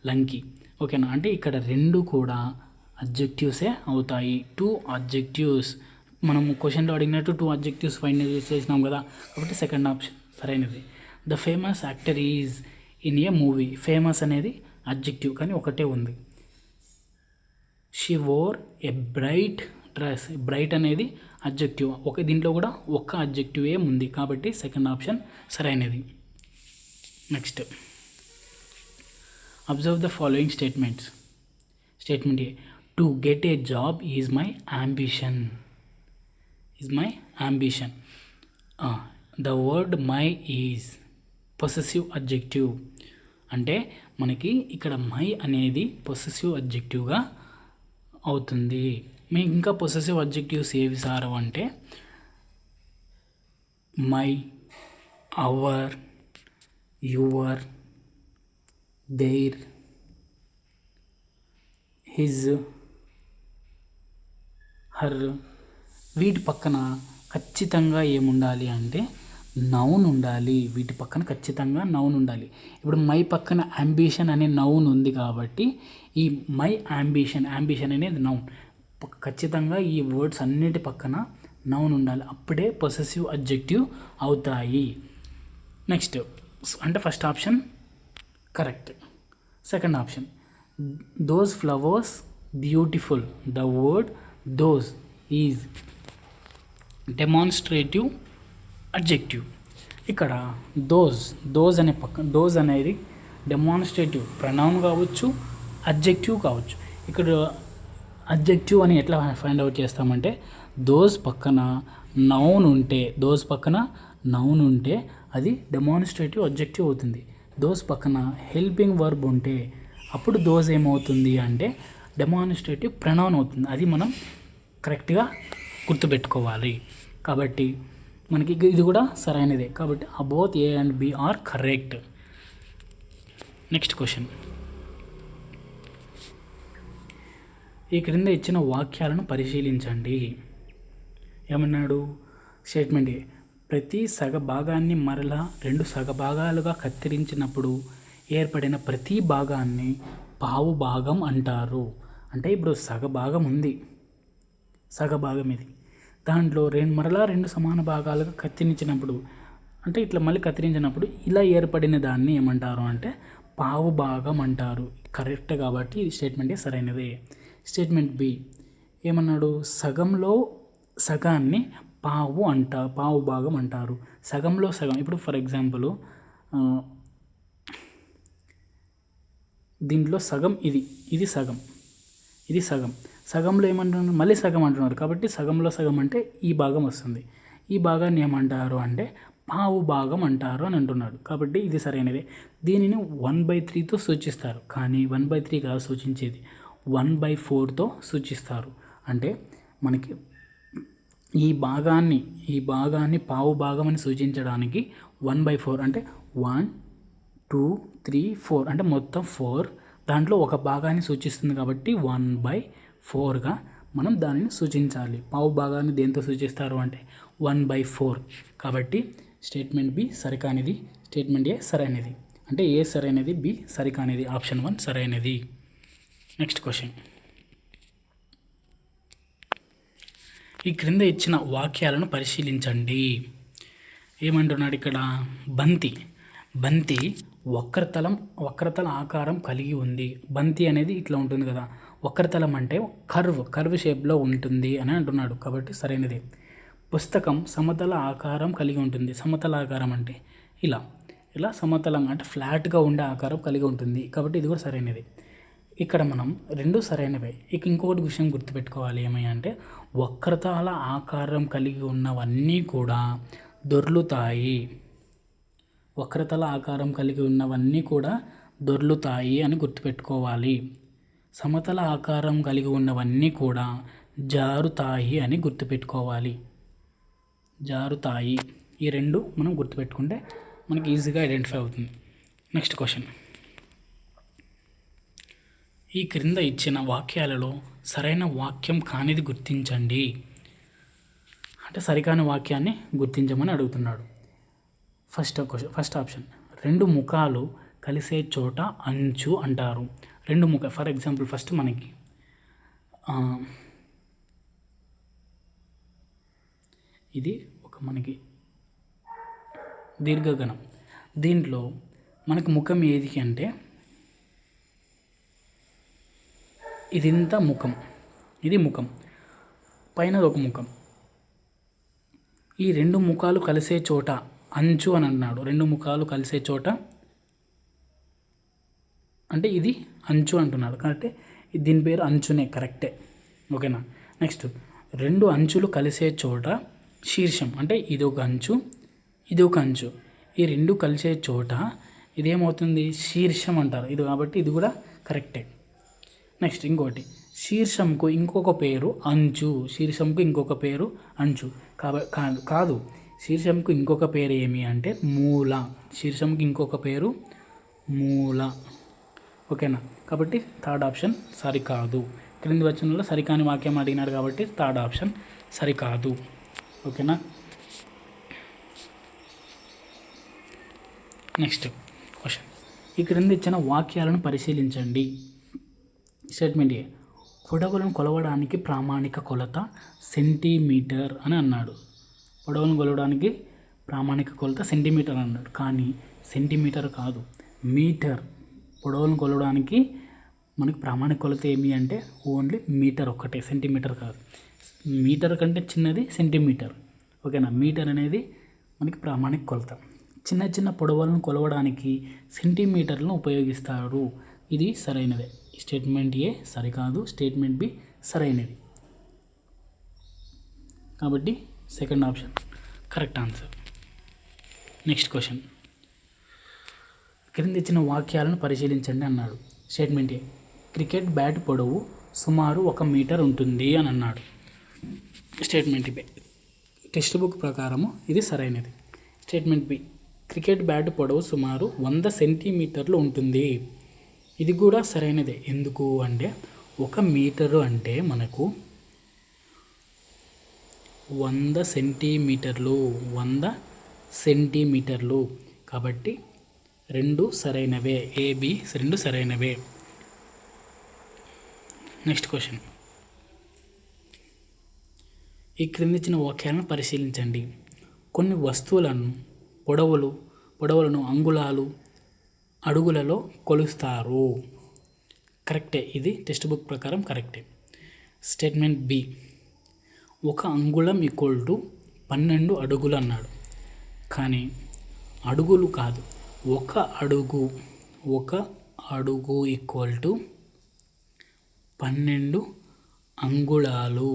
లంకీ. ఓకేనా, అంటే ఇక్కడ 2 కూడా అడ్జెక్టివ్సే అవుతాయి. 2 అడ్జెక్టివ్స్ మనము క్వశ్చన్లో అడిగినట్టు 2 అడ్జెక్టివ్స్ ఫైండ్ చేసినాం కదా కాబట్టి సెకండ్ ఆప్షన్ సరైనది. The famous actor is in a movie. Famous అనేది అడ్జెక్టివ్ కానీ ఒకటే ఉంది. She wore a bright dress. Bright అనేది అడ్జెక్టివ్, దీంట్లో కూడా ఒక్క అడ్జెక్టివే ఉంది కాబట్టి సెకండ్ ఆప్షన్ సరైనది. Next, observe the following statements. Statement A, to get a job is my ambition. The word my is possessive adjective. అంటే మనకి ఇక్కడ మై అనేది పొసెసివ్ అడ్జెక్టివ్గా అవుతుంది. మీకు ఇంకా పొసెసివ్ అడ్జెక్టివ్స్ ఏవి సార్ అంటే my, our, your, their, his, her. వీటి పక్కన ఖచ్చితంగా ఏముండాలి అంటే నౌన్ ఉండాలి. వీటి పక్కన ఖచ్చితంగా నౌన్ ఉండాలి. ఇప్పుడు మై పక్కన అంబిషన్ అనే నౌన్ ఉంది కాబట్టి ఈ మై అంబిషన్ అనేది నౌన్. ఖచ్చితంగా ఈ వర్డ్స్ అన్నిటి పక్కన నౌన్ ఉండాలి, అప్పుడే పొసెసివ్ అడ్జెక్టివ్ అవుతాయి. నెక్స్ట్ అంటే first option correct. Second option, those flowers beautiful. The word those is demonstrative adjective. ఇక్కడ దోస్ అనేది డెమాన్స్ట్రేటివ్ ప్రనౌన్ కావచ్చు, అడ్జెక్టివ్ కావచ్చు. ఇక్కడ అడ్జెక్టివ్ అని ఎట్లా ఫైండ్ అవుట్ చేస్తామంటే దోస్ పక్కన నౌన్ ఉంటే అది డెమాన్స్ట్రేటివ్ అడ్జెక్టివ్ అవుతుంది. దోస్ పక్కన హెల్పింగ్ వర్బ్ ఉంటే అప్పుడు దోస్ ఏమవుతుంది అంటే డెమాన్స్ట్రేటివ్ ప్రనౌన్ అవుతుంది. అది మనం కరెక్ట్గా గుర్తుపెట్టుకోవాలి. కాబట్టి మనకి ఇది కూడా సరైనదే. కాబట్టి both A and B are correct. Next question. ఈ క్రింద ఇచ్చిన వాక్యాలను పరిశీలించండి. ఏమన్నాడు? స్టేట్మెంట్ ఏ, ప్రతి సగభాగాన్ని మరలా 2 సగభాగాలుగా కత్తిరించినప్పుడు ఏర్పడిన ప్రతి భాగాన్ని పావు భాగం అంటారు. అంటే ఇప్పుడు సగభాగం ఉంది, సగభాగం ఇది, దాంట్లో మరలా 2 సమాన భాగాలుగా కత్తిరించినప్పుడు అంటే ఇట్లా మళ్ళీ కత్తిరించినప్పుడు ఇలా ఏర్పడిన దాన్ని ఏమంటారు అంటే పావు భాగం అంటారు. కరెక్ట్. కాబట్టి ఇది స్టేట్మెంటే సరైనదే. స్టేట్మెంట్ బి ఏమన్నాడు? సగంలో సగాన్ని పావు భాగం అంటారు. సగంలో సగం. ఇప్పుడు ఫర్ ఎగ్జాంపుల్ దీంట్లో సగం ఇది సగం, ఇది సగం. సగంలో ఏమంటున్నారు? మళ్ళీ సగం అంటున్నారు. కాబట్టి సగంలో సగం అంటే ఈ భాగం వస్తుంది. ఈ భాగాన్ని ఏమంటారు అంటే పావు భాగం అంటారు అని అంటున్నాడు. కాబట్టి ఇది సరైనదే. దీనిని 1/3తో సూచిస్తారు. కానీ 1/3 కాదు సూచించేది, 1/4తో సూచిస్తారు. అంటే మనకి ఈ భాగాన్ని పావు భాగం అని సూచించడానికి 1/4 అంటే 1 2 3 4 అంటే మొత్తం 4, దాంట్లో ఒక భాగాన్ని సూచిస్తుంది. కాబట్టి 1/4గా మనం దానిని సూచించాలి. పావు భాగాన్ని దేంతో సూచిస్తారు అంటే 1/4. కాబట్టి స్టేట్మెంట్ బి సరికానిది, స్టేట్మెంట్ ఏ సరైనది. అంటే ఏ సరైనది, బి సరికానిది. ఆప్షన్ 1 సరైనది. Next question. ఈ క్రింద ఇచ్చిన వాక్యాలను పరిశీలించండి. ఏమంటున్నాడు ఇక్కడ? బంతి వక్రతల ఆకారం కలిగి ఉంది. బంతి అనేది ఇట్లా ఉంటుంది కదా, వక్రతలం అంటే కర్వ్ షేప్లో ఉంటుంది అని అంటున్నాడు. కాబట్టి సరైనది. పుస్తకం సమతల ఆకారం కలిగి ఉంటుంది. సమతల ఆకారం అంటే ఇలా సమతలంగా అంటే ఫ్లాట్గా ఉండే ఆకారం కలిగి ఉంటుంది. కాబట్టి ఇది కూడా సరైనది. ఇక్కడ మనం 2 సరైనవే. ఇంకొకటి విషయం గుర్తుపెట్టుకోవాలి. ఏమంటే వక్రతల ఆకారం కలిగి ఉన్నవన్నీ కూడా దొర్లుతాయి. వక్రతల ఆకారం కలిగి ఉన్నవన్నీ కూడా దొర్లుతాయి అని గుర్తుపెట్టుకోవాలి. సమతల ఆకారం కలిగి ఉన్నవన్నీ కూడా జారుతాయి అని గుర్తుపెట్టుకోవాలి. జారుతాయి. ఈ 2 మనం గుర్తుపెట్టుకుంటే మనకి ఈజీగా ఐడెంటిఫై అవుతుంది. Next question. ఈ క్రింద ఇచ్చిన వాక్యాలలో సరైన వాక్యం కానిది గుర్తించండి. అంటే సరికాని వాక్యాన్ని గుర్తించమని అడుగుతున్నాడు. ఫస్ట్ ఆప్షన్, 2 ముఖాలు కలిసే చోట అంచు అంటారు. 2 ముఖాలు ఫర్ ఎగ్జాంపుల్ ఫస్ట్ మనకి ఇది మనకి దీర్ఘగణం. దీంట్లో మనకు ముఖం ఏది అంటే ఇదింత ముఖం, ఇది ముఖం, పైన ఒక ముఖం. ఈ 2 ముఖాలు కలిసే చోట అంచు అని అన్నాడు. 2 ముఖాలు కలిసే చోట అంటే ఇది అంచు అంటున్నాడు. కాబట్టి దీని పేరు అంచునే, కరెక్టే. ఓకేనా. నెక్స్ట్ 2 అంచులు కలిసే చోట శీర్షం అంటే ఇది ఒక అంచు, ఇది ఒక అంచు. ఈ 2 కలిసే చోట ఇదేమవుతుంది? శీర్షం అంటారు. ఇది కాబట్టి ఇది కూడా కరెక్టే. నెక్స్ట్ ఇంకోటి, శీర్షంకు ఇంకొక పేరు అంచు. శీర్షంకు ఇంకొక పేరు అంచు కాదు. శీర్షంకు ఇంకొక పేరు ఏమి అంటే మూల. శీర్షంకి ఇంకొక పేరు మూల. ఓకేనా. కాబట్టి థర్డ్ ఆప్షన్ సరికాదు. క్రింది వచనంలో సరికాని వాక్యం అడిగినాడు కాబట్టి థర్డ్ ఆప్షన్ సరికాదు. ఓకేనా. Next question. ఈ క్రింది ఇచ్చిన వాక్యాలను పరిశీలించండి. స్టేట్మెంట్ ఏ, పొడవులను కొలవడానికి ప్రామాణిక కొలత సెంటీమీటర్ అని అన్నాడు. పొడవులను కొలవడానికి ప్రామాణిక కొలత సెంటీమీటర్ అన్నాడు. కానీ సెంటీమీటర్ కాదు, మీటర్. పొడవులను కొలవడానికి మనకి ప్రామాణిక కొలత ఏమి అంటే ఓన్లీ మీటర్ ఒక్కటే, సెంటీమీటర్ కాదు. మీటర్ కంటే చిన్నది సెంటీమీటర్. ఓకేనా. మీటర్ అనేది మనకి ప్రామాణిక కొలత. చిన్న చిన్న పొడవులను కొలవడానికి సెంటీమీటర్లను ఉపయోగిస్తారు. ఇది సరైనదే. స్టేట్మెంట్ ఏ సరికాదు, స్టేట్మెంట్ బి సరైనది. కాబట్టి second option correct answer. Next question, క్రింద ఇచ్చిన వాక్యాలను పరిశీలించండి అన్నాడు. స్టేట్మెంట్ ఏ క్రికెట్ బ్యాట్ పొడవు సుమారు 1 మీటర్ ఉంటుంది అని అన్నాడు. స్టేట్మెంట్ బి టెక్స్ట్ బుక్ ప్రకారము ఇది సరైనది. స్టేట్మెంట్ బి క్రికెట్ బ్యాట్ పొడవు సుమారు 100 సెంటీమీటర్లు ఉంటుంది. ఇది కూడా సరైనదే. ఎందుకు అంటే 1 మీటరు అంటే మనకు 100 సెంటీమీటర్లు. కాబట్టి రెండు సరైనవే. ఏబి రెండు సరైనవే. నెక్స్ట్ క్వశ్చన్, ఈ క్రిందిచ్చిన వాక్యాలను పరిశీలించండి. కొన్ని వస్తువులను పొడవులను అంగుళాలు అడుగులలో కొలుస్తారు. కరెక్టే. ఇది టెక్స్ట్ బుక్ ప్రకారం కరెక్టే. స్టేట్మెంట్ బి 1 అంగుళం = 12 అడుగులు అన్నాడు. కానీ అడుగులు కాదు, 1 అడుగు = 12 అంగుళాలు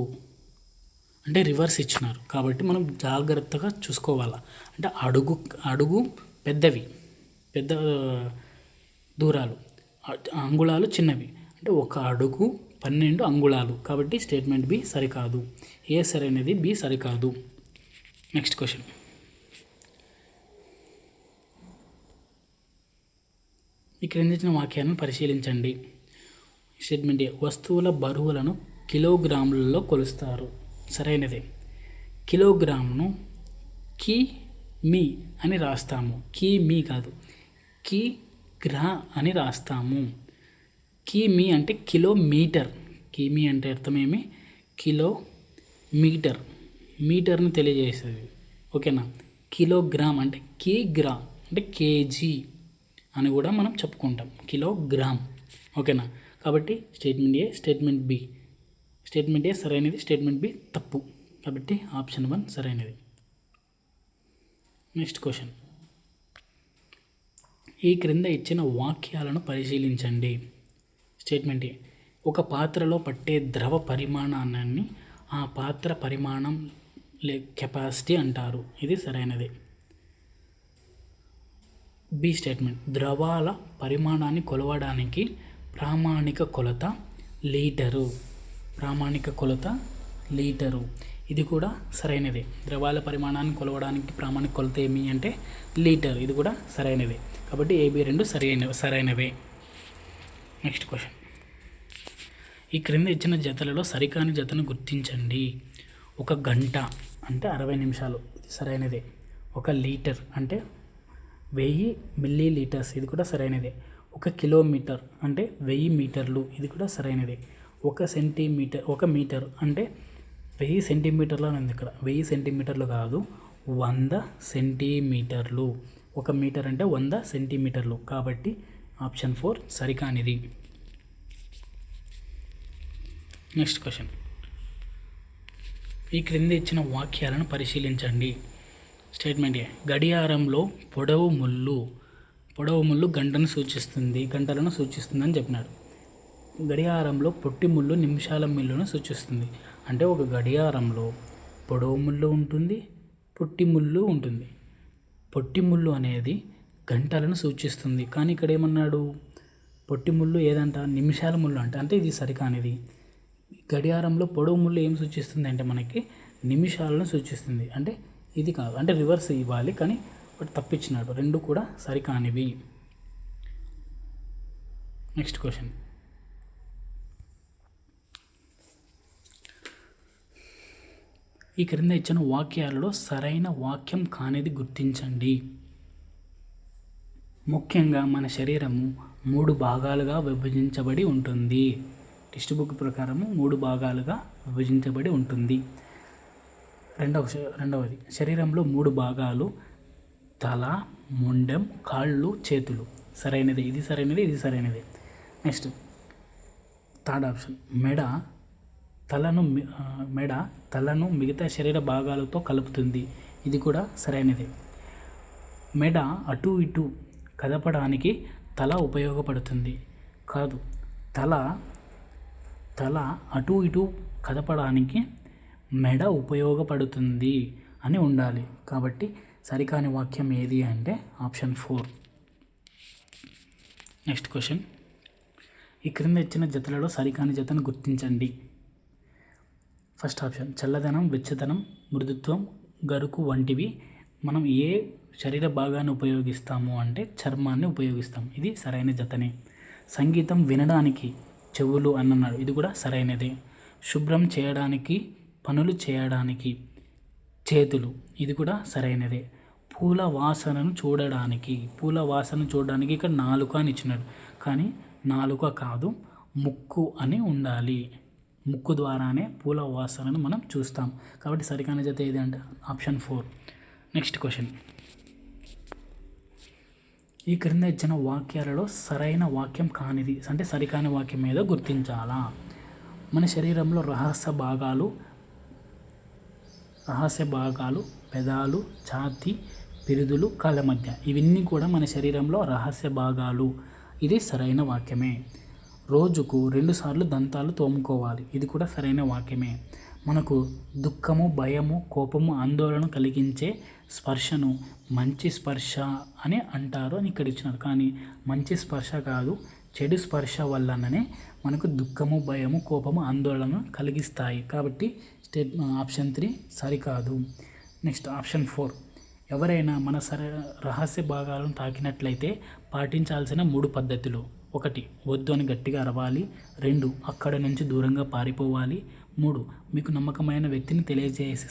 అంటే రివర్స్ ఇచ్చినారు. కాబట్టి మనం జాగ్రత్తగా చూసుకోవాలా. అంటే అడుగు పెద్ద దూరాలు, అంగుళాలు చిన్నవి. అంటే 1 అడుగు 12 అంగుళాలు. కాబట్టి స్టేట్మెంట్ బి సరికాదు. ఏ సరైనది, బి సరికాదు. నెక్స్ట్ క్వశ్చన్, ఈ క్రిందిచ్చిన వాక్యాలను పరిశీలించండి. స్టేట్మెంట్ ఏ వస్తువుల బరువులను కిలోగ్రాములలో కొలుస్తారు. సరైనదే. కిలోగ్రామును కి.మీ. అని రాస్తాము. కి.మీ. కాదు, కి.గ్రా. అని రాస్తాము. కి.మీ. అంటే కిలోమీటర్. కి.మీ. అంటే అర్థమేమి? కిలోమీటర్. మీటర్ని తెలియజేస్తుంది. ఓకేనా. కిలోగ్రామ్ అంటే కి.గ్రా. అంటే కేజీ అని కూడా మనం చెప్పుకుంటాం. కిలోగ్రామ్. ఓకేనా. కాబట్టి స్టేట్మెంట్ ఏ, స్టేట్మెంట్ బి. స్టేట్మెంట్ ఏ సరైనది, స్టేట్మెంట్ బి తప్పు. కాబట్టి ఆప్షన్ 1 సరైనది. నెక్స్ట్ క్వశ్చన్, ఈ క్రింద ఇచ్చిన వాక్యాలను పరిశీలించండి. స్టేట్మెంట్ ఏ ఒక పాత్రలో పట్టే ద్రవ పరిమాణాన్ని ఆ పాత్ర పరిమాణం కెపాసిటీ అంటారు. ఇది సరైనది. బి స్టేట్మెంట్ ద్రవాల పరిమాణాన్ని కొలవడానికి ప్రామాణిక కొలత లీటరు. ఇది కూడా సరైనదే. ద్రవాల పరిమాణాన్ని కొలవడానికి ప్రామాణిక కొలత ఏమి అంటే లీటర్. ఇది కూడా సరైనదే. కాబట్టి ఏబి రెండు సరైనవే. నెక్స్ట్ క్వశ్చన్, ఈ క్రింద ఇచ్చిన జతలలో సరికాని జతను గుర్తించండి. 1 గంట అంటే 60 నిమిషాలు. ఇది సరైనదే. 1 లీటర్ అంటే 1000 మిల్లీలీటర్స్. ఇది కూడా సరైనదే. 1 కిలోమీటర్ అంటే 1000 మీటర్లు. ఇది కూడా సరైనదే. 1 మీటర్ అంటే 1000 సెంటీమీటర్లు అని ఉంది ఇక్కడ. 1000 సెంటీమీటర్లు కాదు, 100 సెంటీమీటర్లు. 1 మీటర్ అంటే 100 సెంటీమీటర్లు. కాబట్టి ఆప్షన్ 4 సరికానిది. నెక్స్ట్ క్వశ్చన్, ఈ క్రింద ఇచ్చిన వాక్యాలను పరిశీలించండి. స్టేట్మెంట్ ఏ గడియారంలో పొడవు ముళ్ళు గంటలను సూచిస్తుంది అని చెప్పినాడు. గడియారంలో పొట్టి ముళ్ళు నిమిషాల మిల్లును సూచిస్తుంది. అంటే ఒక గడియారంలో పొడవు ముళ్ళు ఉంటుంది, పొట్టి ముళ్ళు ఉంటుంది. పొట్టి ముళ్ళు అనేది గంటలను సూచిస్తుంది. కానీ ఇక్కడ ఏమన్నాడు? పొట్టి ముళ్ళు ఏదంట? నిమిషాల ముళ్ళు అంట. అంటే ఇది సరికానిది. గడియారంలో పొడవు ముళ్ళు ఏం సూచిస్తుంది అంటే మనకి నిమిషాలను సూచిస్తుంది. అంటే ఇది కాదు. అంటే రివర్స్ ఇవ్వాలి, కానీ ఒకటి తప్పించినాడు. రెండు కూడా సరికానివి. నెక్స్ట్ క్వశ్చన్, ఈ క్రింద ఇచ్చిన వాక్యాలలో సరైన వాక్యం కానిది గుర్తించండి. ముఖ్యంగా మన శరీరము 3 భాగాలుగా విభజించబడి ఉంటుంది. టెక్స్ట్ బుక్ ప్రకారము 3 భాగాలుగా విభజించబడి ఉంటుంది. రెండవది శరీరంలో 3 భాగాలు: తల, మొండెం, కాళ్ళు, చేతులు. సరైనది. ఇది సరైనది. నెక్స్ట్ థర్డ్ ఆప్షన్ మెడ తలను మిగతా శరీర భాగాలతో కలుపుతుంది. ఇది కూడా సరైనది. మెడ అటు ఇటు కదపడానికి తల ఉపయోగపడుతుంది. కాదు, తల తల అటు ఇటు కదపడానికి మెడ ఉపయోగపడుతుంది అని ఉండాలి. కాబట్టి సరికాని వాక్యం ఏది అంటే ఆప్షన్ 4. నెక్స్ట్ క్వశ్చన్, ఈ క్రింద ఇచ్చిన జతలలో సరికాని జతను గుర్తించండి. ఫస్ట్ ఆప్షన్, చల్లదనం, వెచ్చదనం, మృదుత్వం, గరుకు వంటివి మనం ఏ శరీర భాగాన్ని ఉపయోగిస్తాము అంటే చర్మాన్ని ఉపయోగిస్తాం. ఇది సరైన జతనే. సంగీతం వినడానికి చెవులు అని అన్నాడు, ఇది కూడా సరైనదే. శుభ్రం చేయడానికి, పనులు చేయడానికి చేతులు, ఇది కూడా సరైనదే. పూల వాసనను చూడడానికి ఇక్కడ నాలుక అని ఇచ్చినాడు, కానీ నాలుక కాదు, ముక్కు అని ఉండాలి. ముక్కు ద్వారానే పూల వాసనను మనం చూస్తాం. కాబట్టి సరికాని జత ఏది అంటే ఆప్షన్ 4. నెక్స్ట్ క్వశ్చన్, ఈ క్రింద ఇచ్చిన వాక్యాలలో సరైన వాక్యం కానిది అంటే సరికాని వాక్యం మీద గుర్తించాలా. మన శరీరంలో రహస్య భాగాలు పెదాలు, ఛాతీ, పిరుదులు, కాళ్ళ మధ్య, ఇవన్నీ కూడా మన శరీరంలో రహస్య భాగాలు. ఇది సరైన వాక్యమే. రోజుకు 2 సార్లు దంతాలు తోముకోవాలి, ఇది కూడా సరైన వాక్యమే. మనకు దుఃఖము, భయము, కోపము, ఆందోళన కలిగించే స్పర్శను మంచి స్పర్శ అని అంటారు అని ఇక్కడ ఇచ్చినారు, కానీ మంచి స్పర్శ కాదు, చెడు స్పర్శ వల్లనే మనకు దుఃఖము, భయము, కోపము, ఆందోళన కలిగిస్తాయి. కాబట్టి ఆప్షన్ 3 సరికాదు. నెక్స్ట్ ఆప్షన్ 4, ఎవరైనా మన రహస్య భాగాలను తాకినట్లయితే పాటించాల్సిన 3 పద్ధతులు. 1, వద్దు అని గట్టిగా అరవాలి. 2, అక్కడ నుంచి దూరంగా పారిపోవాలి. 3, మీకు నమ్మకమైన వ్యక్తిని తెలియజేసి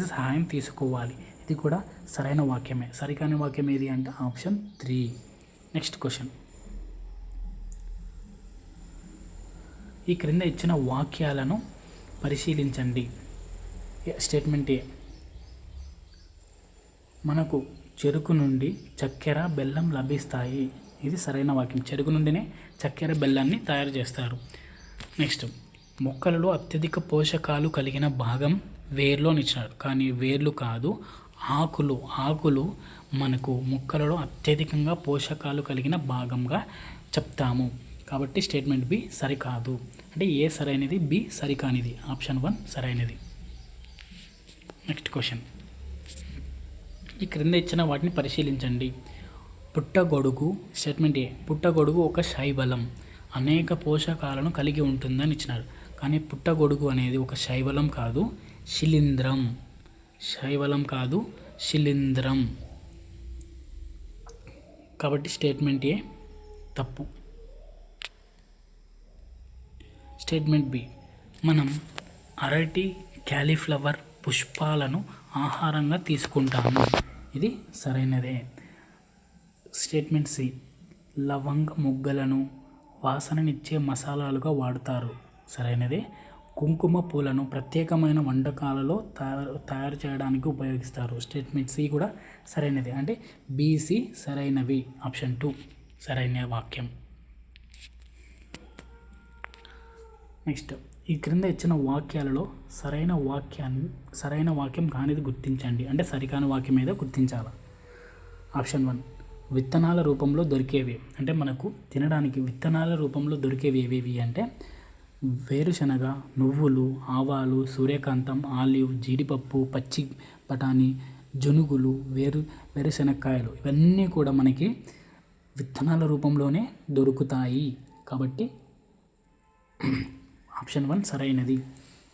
సహాయం తీసుకోవాలి. ఇది కూడా సరైన వాక్యమే. సరికాని వాక్యం ఏది అంటే ఆప్షన్ 3. నెక్స్ట్ క్వశ్చన్, ఈ క్రింద ఇచ్చిన వాక్యాలను పరిశీలించండి. స్టేట్మెంట్ ఏ, మనకు చెరుకు నుండి చక్కెర, బెల్లం లభిస్తాయి. ఇది సరైన వాక్యం. చెరుకు నుండినే చక్కెర, బెల్లాన్ని తయారు చేస్తారు. నెక్స్ట్, మొక్కలలో అత్యధిక పోషకాలు కలిగిన భాగం వేర్లో ఇచ్చినాడు, కానీ వేర్లు కాదు, ఆకులు మనకు మొక్కలలో అత్యధికంగా పోషకాలు కలిగిన భాగంగా చెప్తాము. కాబట్టి స్టేట్మెంట్ బి సరికాదు. అంటే ఏ సరైనది, బి సరికానిది. ఆప్షన్ 1 సరైనది. నెక్స్ట్ క్వశ్చన్, ఈ క్రింద ఇచ్చిన వాటిని పరిశీలించండి. పుట్టగొడుగు, స్టేట్మెంట్ ఏ, పుట్టగొడుగు ఒక శైవలం, అనేక పోషకాలను కలిగి ఉంటుందని ఇచ్చినాడు, కానీ పుట్టగొడుగు అనేది ఒక శైవలం కాదు, శిలీంధ్రం. శిలీంధ్రం. కాబట్టి స్టేట్మెంట్ ఏ తప్పు. స్టేట్మెంట్ బి, మనం అరటి, క్యాలీఫ్లవర్ పుష్పాలను ఆహారంగా తీసుకుంటాము. ఇది సరైనదే. స్టేట్మెంట్ సి, లవంగ మొగ్గలను వాసననిచ్చే మసాలాలుగా వాడుతారు. సరైనదే. కుంకుమ పూలను ప్రత్యేకమైన వంటకాలలో తయారు చేయడానికి ఉపయోగిస్తారు. స్టేట్మెంట్ సి కూడా సరైనదే. అంటే బీసీ సరైనవి. ఆప్షన్ 2 సరైన వాక్యం. నెక్స్ట్, ఈ క్రింద ఇచ్చిన వాక్యాలలో సరైన వాక్యం కానిది గుర్తించండి. అంటే సరికాని వాక్యం మీద గుర్తించాలి. ఆప్షన్ 1, విత్తనాల రూపంలో దొరికేవి. అంటే మనకు తినడానికి విత్తనాల రూపంలో దొరికేవి ఏవేవి అంటే వేరుశనగ, నువ్వులు, ఆవాలు, సూర్యకాంతం, ఆలివ్, జీడిపప్పు, పచ్చి బఠానీ, జునుగులు, వేరుశనక్కాయలు, ఇవన్నీ కూడా మనకి విత్తనాల రూపంలోనే దొరుకుతాయి. కాబట్టి ఆప్షన్ 1 సరైనది.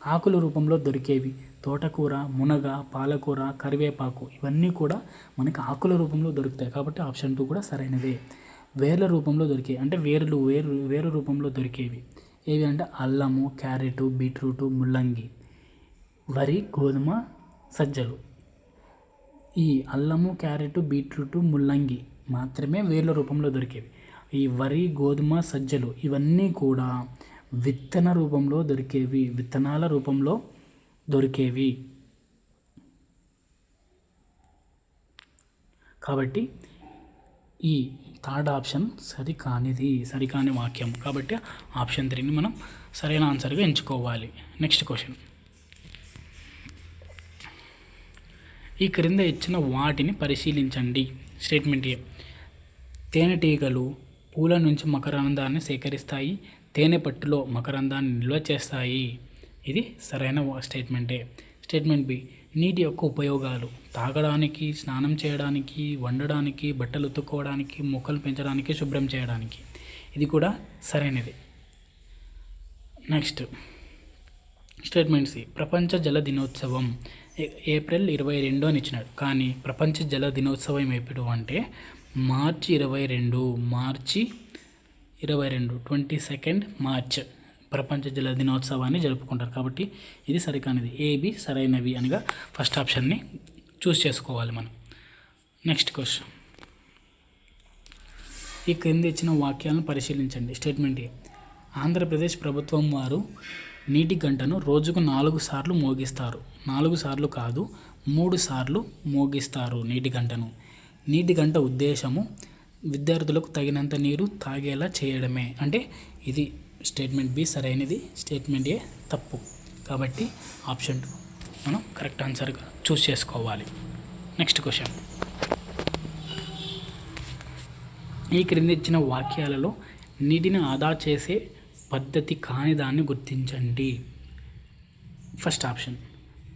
ఆకుల రూపంలో దొరికేవి తోటకూర, మునగ, పాలకూర, కరివేపాకు, ఇవన్నీ కూడా మనకి ఆకుల రూపంలో దొరుకుతాయి. కాబట్టి ఆప్షన్ 2 కూడా సరైనదే. వేర్ల రూపంలో దొరికేవి అంటే వేరు రూపంలో దొరికేవి ఏవి అంటే అల్లము, క్యారెట్, బీట్రూటు, ముల్లంగి, వరి, గోధుమ, సజ్జలు. ఈ అల్లము, క్యారెట్, బీట్రూటు, ముల్లంగి మాత్రమే వేర్ల రూపంలో దొరికేవి. ఈ వరి, గోధుమ, సజ్జలు ఇవన్నీ కూడా విత్తనాల రూపంలో దొరికేవి. కాబట్టి ఈ థర్డ్ ఆప్షన్ సరికాని వాక్యం. కాబట్టి ఆప్షన్ 3ని మనం సరైన ఆన్సర్గా ఎంచుకోవాలి. నెక్స్ట్ క్వశ్చన్, ఈ క్రింద ఇచ్చిన వాటిని పరిశీలించండి. స్టేట్మెంట్ ఏ. తేనెటీగలు పూల నుంచి మకరందాన్ని సేకరిస్తాయి, తేనె పట్టులో మకరందాన్ని నిల్వ చేస్తాయి. ఇది సరైన స్టేట్మెంటే. Statement B. నీటి యొక్క ఉపయోగాలు తాగడానికి, స్నానం చేయడానికి, వండడానికి, బట్టలు ఉతుక్కోవడానికి, మొక్కలు పెంచడానికి, శుభ్రం చేయడానికి. ఇది కూడా సరైనది. Next statement C. ప్రపంచ జల దినోత్సవం ఏప్రిల్ 22 అని ఇచ్చినాడు. కానీ ప్రపంచ జల దినోత్సవం ఎప్పుడు అంటే మార్చి 22 22 మార్చ్ ప్రపంచ జల దినోత్సవాన్ని జరుపుకుంటారు. కాబట్టి ఇది సరికానిది. ఏబి సరైనవి అనగా ఫస్ట్ ఆప్షన్ని చూస్ చేసుకోవాలి మనం. Next question. ఈ క్రింద ఇచ్చిన వాక్యాలను పరిశీలించండి. స్టేట్మెంట్ ఏ. ఆంధ్రప్రదేశ్ ప్రభుత్వం వారు నీటి గంటను రోజుకు 4 సార్లు మోగిస్తారు. 4 సార్లు కాదు, 3 సార్లు మోగిస్తారు నీటి గంటను. నీటి గంట ఉద్దేశము విద్యార్థులకు తగినంత నీరు తాగేలా చేయడమే. అంటే ఇది స్టేట్మెంట్ బి సరైనది, స్టేట్మెంట్ ఏ తప్పు. కాబట్టి ఆప్షన్ 2 మనం కరెక్ట్ ఆన్సర్గా చూస్ చేసుకోవాలి. Next question. ఈ క్రింద ఇచ్చిన వాక్యాలలో నీటిని ఆదా చేసే పద్ధతి కాని దాన్ని గుర్తించండి. First option.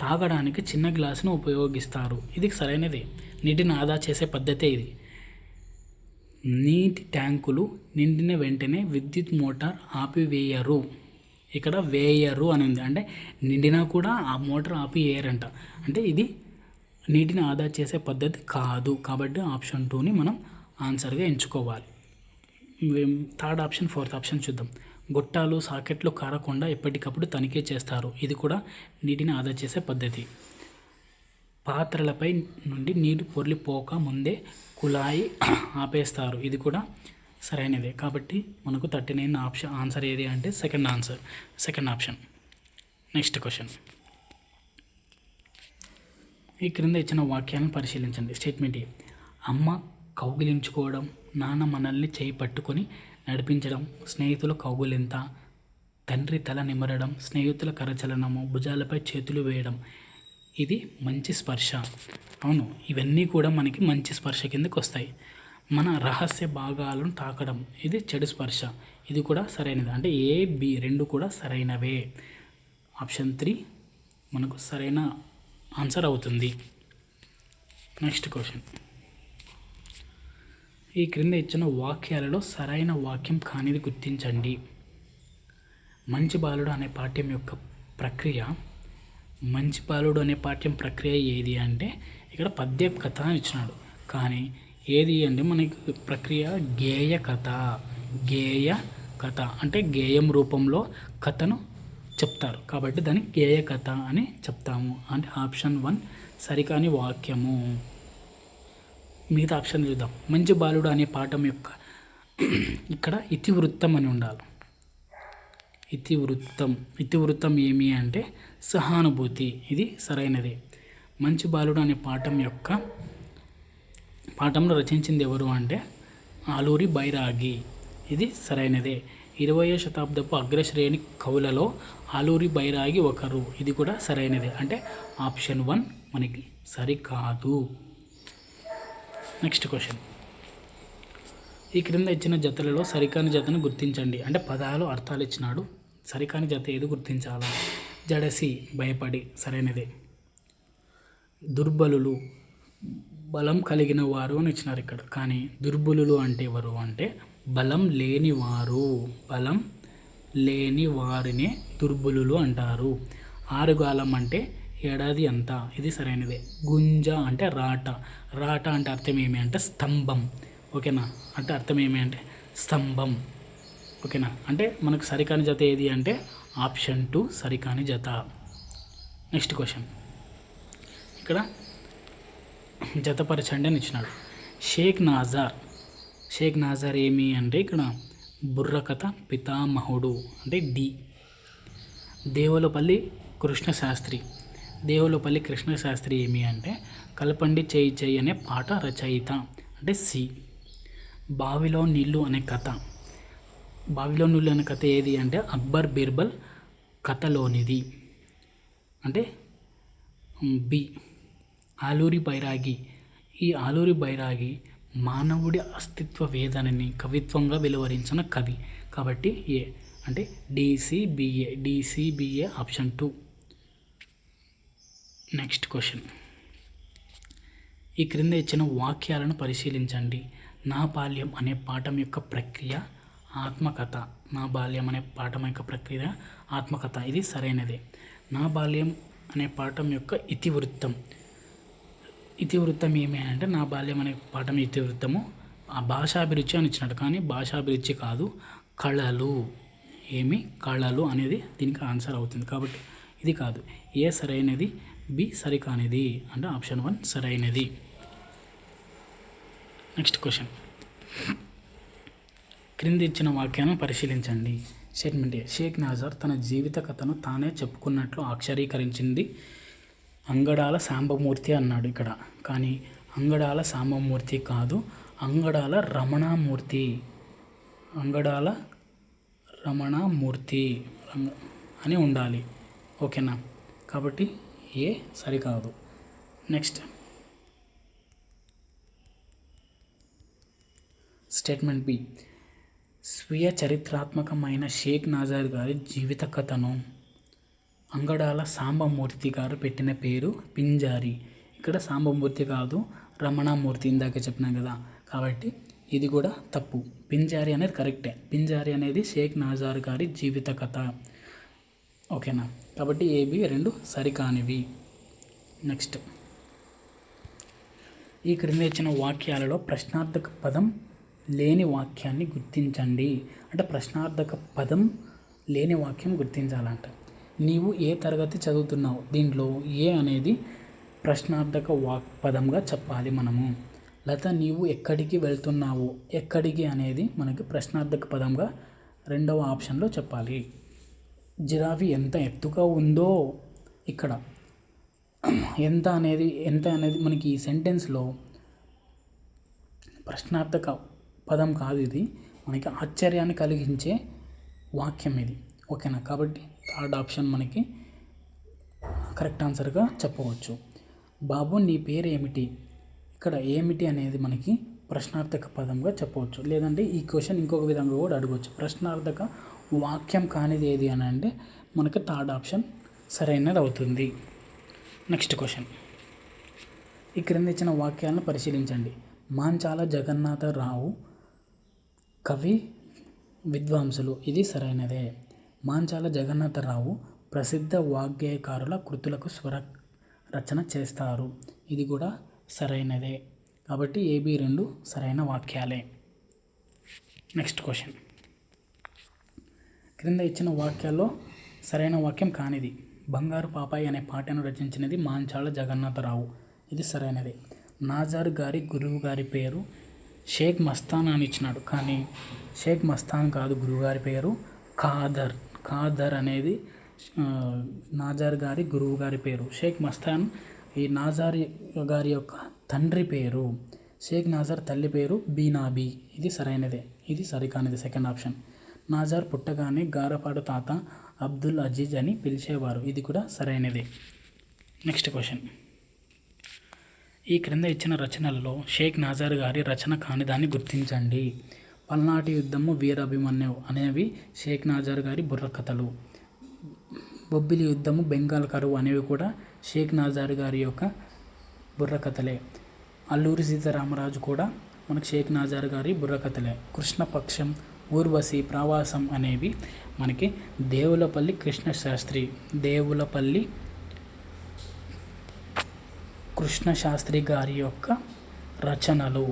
తాగడానికి చిన్న గ్లాసును ఉపయోగిస్తారు. ఇది సరైనది. నీటిని ఆదా చేసే పద్ధతే ఇది. నీటి ట్యాంకులు నిండిన వెంటనే విద్యుత్ మోటార్ ఆపివేయరు. ఇక్కడ వేయరు అని ఉంది. అంటే నిండినా కూడా ఆ మోటార్ ఆపివేయరంట. అంటే ఇది నీటిని ఆదా చేసే పద్ధతి కాదు. కాబట్టి ఆప్షన్ 2ని మనం ఆన్సర్గా ఎంచుకోవాలి. థర్డ్ ఆప్షన్, ఫోర్త్ ఆప్షన్ చూద్దాం. గొట్టాలు, సాకెట్లు కారకుండా ఎప్పటికప్పుడు తనిఖీ చేస్తారు. ఇది కూడా నీటిని ఆదా చేసే పద్ధతి. పాత్రలపై నుండి నీరు పొర్లిపోక ముందే కుళాయి ఆపేస్తారు. ఇది కూడా సరైనదే. కాబట్టి మనకు 39 ఆన్సర్ ఏది అంటే సెకండ్ ఆప్షన్. Next question. ఈ క్రింద ఇచ్చిన వాక్యాలను పరిశీలించండి. స్టేట్మెంట్ ఏ. అమ్మ కౌగిలించుకోవడం, నాన్న మనల్ని చేయి పట్టుకొని నడిపించడం, స్నేహితుల కౌగులింత, తండ్రి తల నిమరడం, స్నేహితుల కరచలనము, భుజాలపై చేతులు వేయడం. ఇది మంచి స్పర్శ. అవును, ఇవన్నీ కూడా మనకి మంచి స్పర్శ కిందకి వస్తాయి. మన రహస్య భాగాలను తాకడం, ఇది చెడు స్పర్శ. ఇది కూడా సరైనది. అంటే ఏ, బి రెండు కూడా సరైనవే. ఆప్షన్ 3 మనకు సరైన ఆన్సర్ అవుతుంది. Next question. ఈ క్రింద ఇచ్చిన వాక్యాలలో సరైన వాక్యం కానిది గుర్తించండి. మంచి బాలుడు అనే పాఠ్యం యొక్క ప్రక్రియ. మంచి బాలుడు అనే పాఠ్యం ప్రక్రియ ఏది అంటే ఇక్కడ పద్య కథ అని ఇచ్చినాడు. కానీ ఏది అంటే మనకి ప్రక్రియ గేయ కథ. గేయ కథ అంటే గేయం రూపంలో కథను చెప్తారు. కాబట్టి దాన్ని గేయ కథ అని చెప్తాము. అంటే ఆప్షన్ 1 సరికాని వాక్యము. మిగతా ఆప్షన్ చూద్దాం. మంచి బాలుడు అనే పాఠం యొక్క ఇక్కడ ఇతివృత్తం అని ఉండాలి. ఇతివృత్తం ఏమి అంటే సహానుభూతి. ఇది సరైనది. మంచి బాలుడు అనే పాఠంలో రచించింది ఎవరు అంటే ఆలూరి బైరాగి. ఇది సరైనదే. 20వ శతాబ్దపు అగ్రశ్రేణి కవులలో ఆలూరి బైరాగి ఒకరు. ఇది కూడా సరైనదే. అంటే ఆప్షన్ 1 మనకి సరికాదు. Next question. ఈ క్రింద ఇచ్చిన జతలలో సరికాని జతను గుర్తించండి. అంటే పదాలు అర్థాలు ఇచ్చినాడు. సరికాని జత ఏది గుర్తించాలా? జడసి, భయపడి, సరైనదే. దుర్బలులు, బలం కలిగిన వారు అని ఇచ్చినారు ఇక్కడ. కానీ దుర్బలులు అంటే ఎవరు అంటే బలం లేనివారు. బలం లేని వారినే దుర్బలులు అంటారు. ఆరుగాలం అంటే ఏడాది అంతా. ఇది సరైనదే. గుంజ అంటే రాట. రాట అంటే అర్థం ఏమి అంటే స్తంభం. ఓకేనా? అంటే అర్థం ఏమి అంటే స్తంభం. ఓకేనా? అంటే మనకు సరికాని జత ఏది అంటే ఆప్షన్ 2 సరికాని జత. Next question. ఇక్కడ జతపరచండి అని ఇచ్చినాడు. షేక్ నాజర్ ఏమి అంటే ఇక్కడ బుర్రకథ పితామహుడు అంటే డి. దేవులపల్లి కృష్ణశాస్త్రి ఏమి అంటే కలపండి చేయి చేయి అనే పాట రచయిత అంటే సి. బావిలో నీళ్ళు అనే కథ ఏది అంటే అక్బర్ బీర్బల్ కథలోనిది అంటే బి. ఆలూరి బైరాగి. ఈ ఆలూరి బైరాగి మానవుడి అస్తిత్వ వేదనని కవిత్వంగా వెలువరించిన కవి. కాబట్టి ఏ అంటే డిసిబిఏ ఆప్షన్ 2. Next question. ఈ క్రింద ఇచ్చిన వాక్యాలను పరిశీలించండి. నా బాల్యం అనే పాఠం యొక్క ప్రక్రియ ఆత్మకథ. నా బాల్యం అనే పాఠం యొక్క ప్రక్రియ ఆత్మకథ. ఇది సరైనదే. నా బాల్యం అనే పాఠం యొక్క ఇతివృత్తం ఏమి అంటే నా బాల్యం అనే పాఠం ఇతివృత్తము ఆ భాషాభిరుచి అని ఇచ్చినట్టు, కానీ భాషాభిరుచి కాదు, కళలు. కళలు అనేది దీనికి ఆన్సర్ అవుతుంది. కాబట్టి ఇది కాదు. ఏ సరైనది, బి సరికానిది అంటే ఆప్షన్ 1 సరైనది. Next question. క్రింది ఇచ్చిన వాక్యాలను పరిశీలించండి. స్టేట్మెంట్ ఏ. షేక్ నజార్ తన జీవిత కథను తానే చెప్పుకున్నట్లు అక్షరీకరించింది అంగడాల సాంబమూర్తి అన్నాడు ఇక్కడ. కానీ అంగడాల సాంబమూర్తి కాదు, అంగడాల రమణమూర్తి అని ఉండాలి. ఓకేనా? కాబట్టి ఏ సరికాదు. Next statement B. స్వీయ చరిత్రాత్మకమైన షేక్ నజార్ గారి జీవిత కథను అంగడాల సాంబమూర్తి గారు పెట్టిన పేరు పింజారి. ఇక్కడ సాంబమూర్తి కాదు, రమణమూర్తి ఇందాక చెప్పినాం కదా. కాబట్టి ఇది కూడా తప్పు. పింజారి అనేది కరెక్టే. పింజారి అనేది షేక్ నజార్ గారి జీవిత కథ. ఓకేనా? కాబట్టి ఏబి 2 సరికానివి. నెక్స్ట్. ఈ క్రింద ఇచ్చిన వాక్యాలలో ప్రశ్నార్థక పదం లేని వాక్యాన్ని గుర్తించండి. అంటే ప్రశ్నార్థక పదం లేని వాక్యం గుర్తించాలంట. నీవు ఏ తరగతి చదువుతున్నావు? దీంట్లో ఏ అనేది ప్రశ్నార్థక పదంగా చెప్పాలి మనము. లత నీవు ఎక్కడికి వెళ్తున్నావు? ఎక్కడికి అనేది మనకి ప్రశ్నార్థక పదంగా 2వ ఆప్షన్లో చెప్పాలి. జిరాఫీ ఎంత ఎత్తుగా ఉందో, ఇక్కడ ఎంత అనేది మనకి ఈ సెంటెన్స్లో ప్రశ్నార్థక పదం కాదు, ఇది మనకి ఆశ్చర్యాన్ని కలిగించే వాక్యం ఇది. ఓకేనా? కాబట్టి 3rd ఆప్షన్ మనకి కరెక్ట్ ఆన్సర్గా చెప్పవచ్చు. బాబు నీ పేరు ఏమిటి? ఇక్కడ ఏమిటి అనేది మనకి ప్రశ్నార్థక పదంగా చెప్పవచ్చు. లేదంటే ఈ క్వశ్చన్ ఇంకొక విధంగా కూడా అడగవచ్చు. ప్రశ్నార్థక వాక్యం కానిది ఏది అని అంటే మనకి 3rd ఆప్షన్ సరైనది అవుతుంది. Next question. ఈ క్రింద ఇచ్చిన వాక్యాలను పరిశీలించండి. మాంచాల జగన్నాథరావు కవి విద్వాంసులు. ఇది సరైనదే. మాంచాల జగన్నాథరావు ప్రసిద్ధ వాగ్గేయకారుల కృతులకు స్వర రచన చేస్తారు. ఇది కూడా సరైనదే. కాబట్టి ఏబి 2 సరైన వాక్యాలే. Next question. క్రింద ఇచ్చిన వాక్యాల్లో సరైన వాక్యం కానిది. బంగారు పాపాయి అనే పాటను రచించినది మాంచాల జగన్నాథరావు. ఇది సరైనదే. నజార్ గారి గురువు గారి పేరు షేక్ మస్తాన్ అని ఇచ్చినాడు, కానీ షేక్ మస్తాన్ కాదు, గురువుగారి పేరు ఖాదర్ అనేది నజార్ గారి గురువు గారి పేరు. షేక్ మస్తాన్ ఈ నజార్ గారి యొక్క తండ్రి పేరు. షేక్ నజార్ తల్లి పేరు బీనాబీ. ఇది సరైనదే. ఇది సరికానిది, 2nd ఆప్షన్. నజార్ పుట్టగానే గారపాడు తాత అబ్దుల్ అజీజ్ అని పిలిచేవారు. ఇది కూడా సరైనదే. Next question. ఈ క్రింద ఇచ్చిన రచనలలో షేక్ నజార్ గారి రచన కానిదాన్ని గుర్తించండి. పల్నాటి యుద్ధము, వీరాభిమన్యు అనేవి షేక్ నజార్ గారి బుర్రకథలు. బొబ్బిలి యుద్ధము, బెంగాల్ కరువు అనేవి కూడా షేక్ నజార్ గారి యొక్క బుర్రకథలే. అల్లూరి సీతారామరాజు కూడా మనకు షేక్ నజార్ గారి బుర్రకథలే. కృష్ణపక్షం, ఊర్వశి, ప్రవాసం అనేవి మనకి దేవులపల్లి కృష్ణశాస్త్రి గారి యొక్క రచనలు.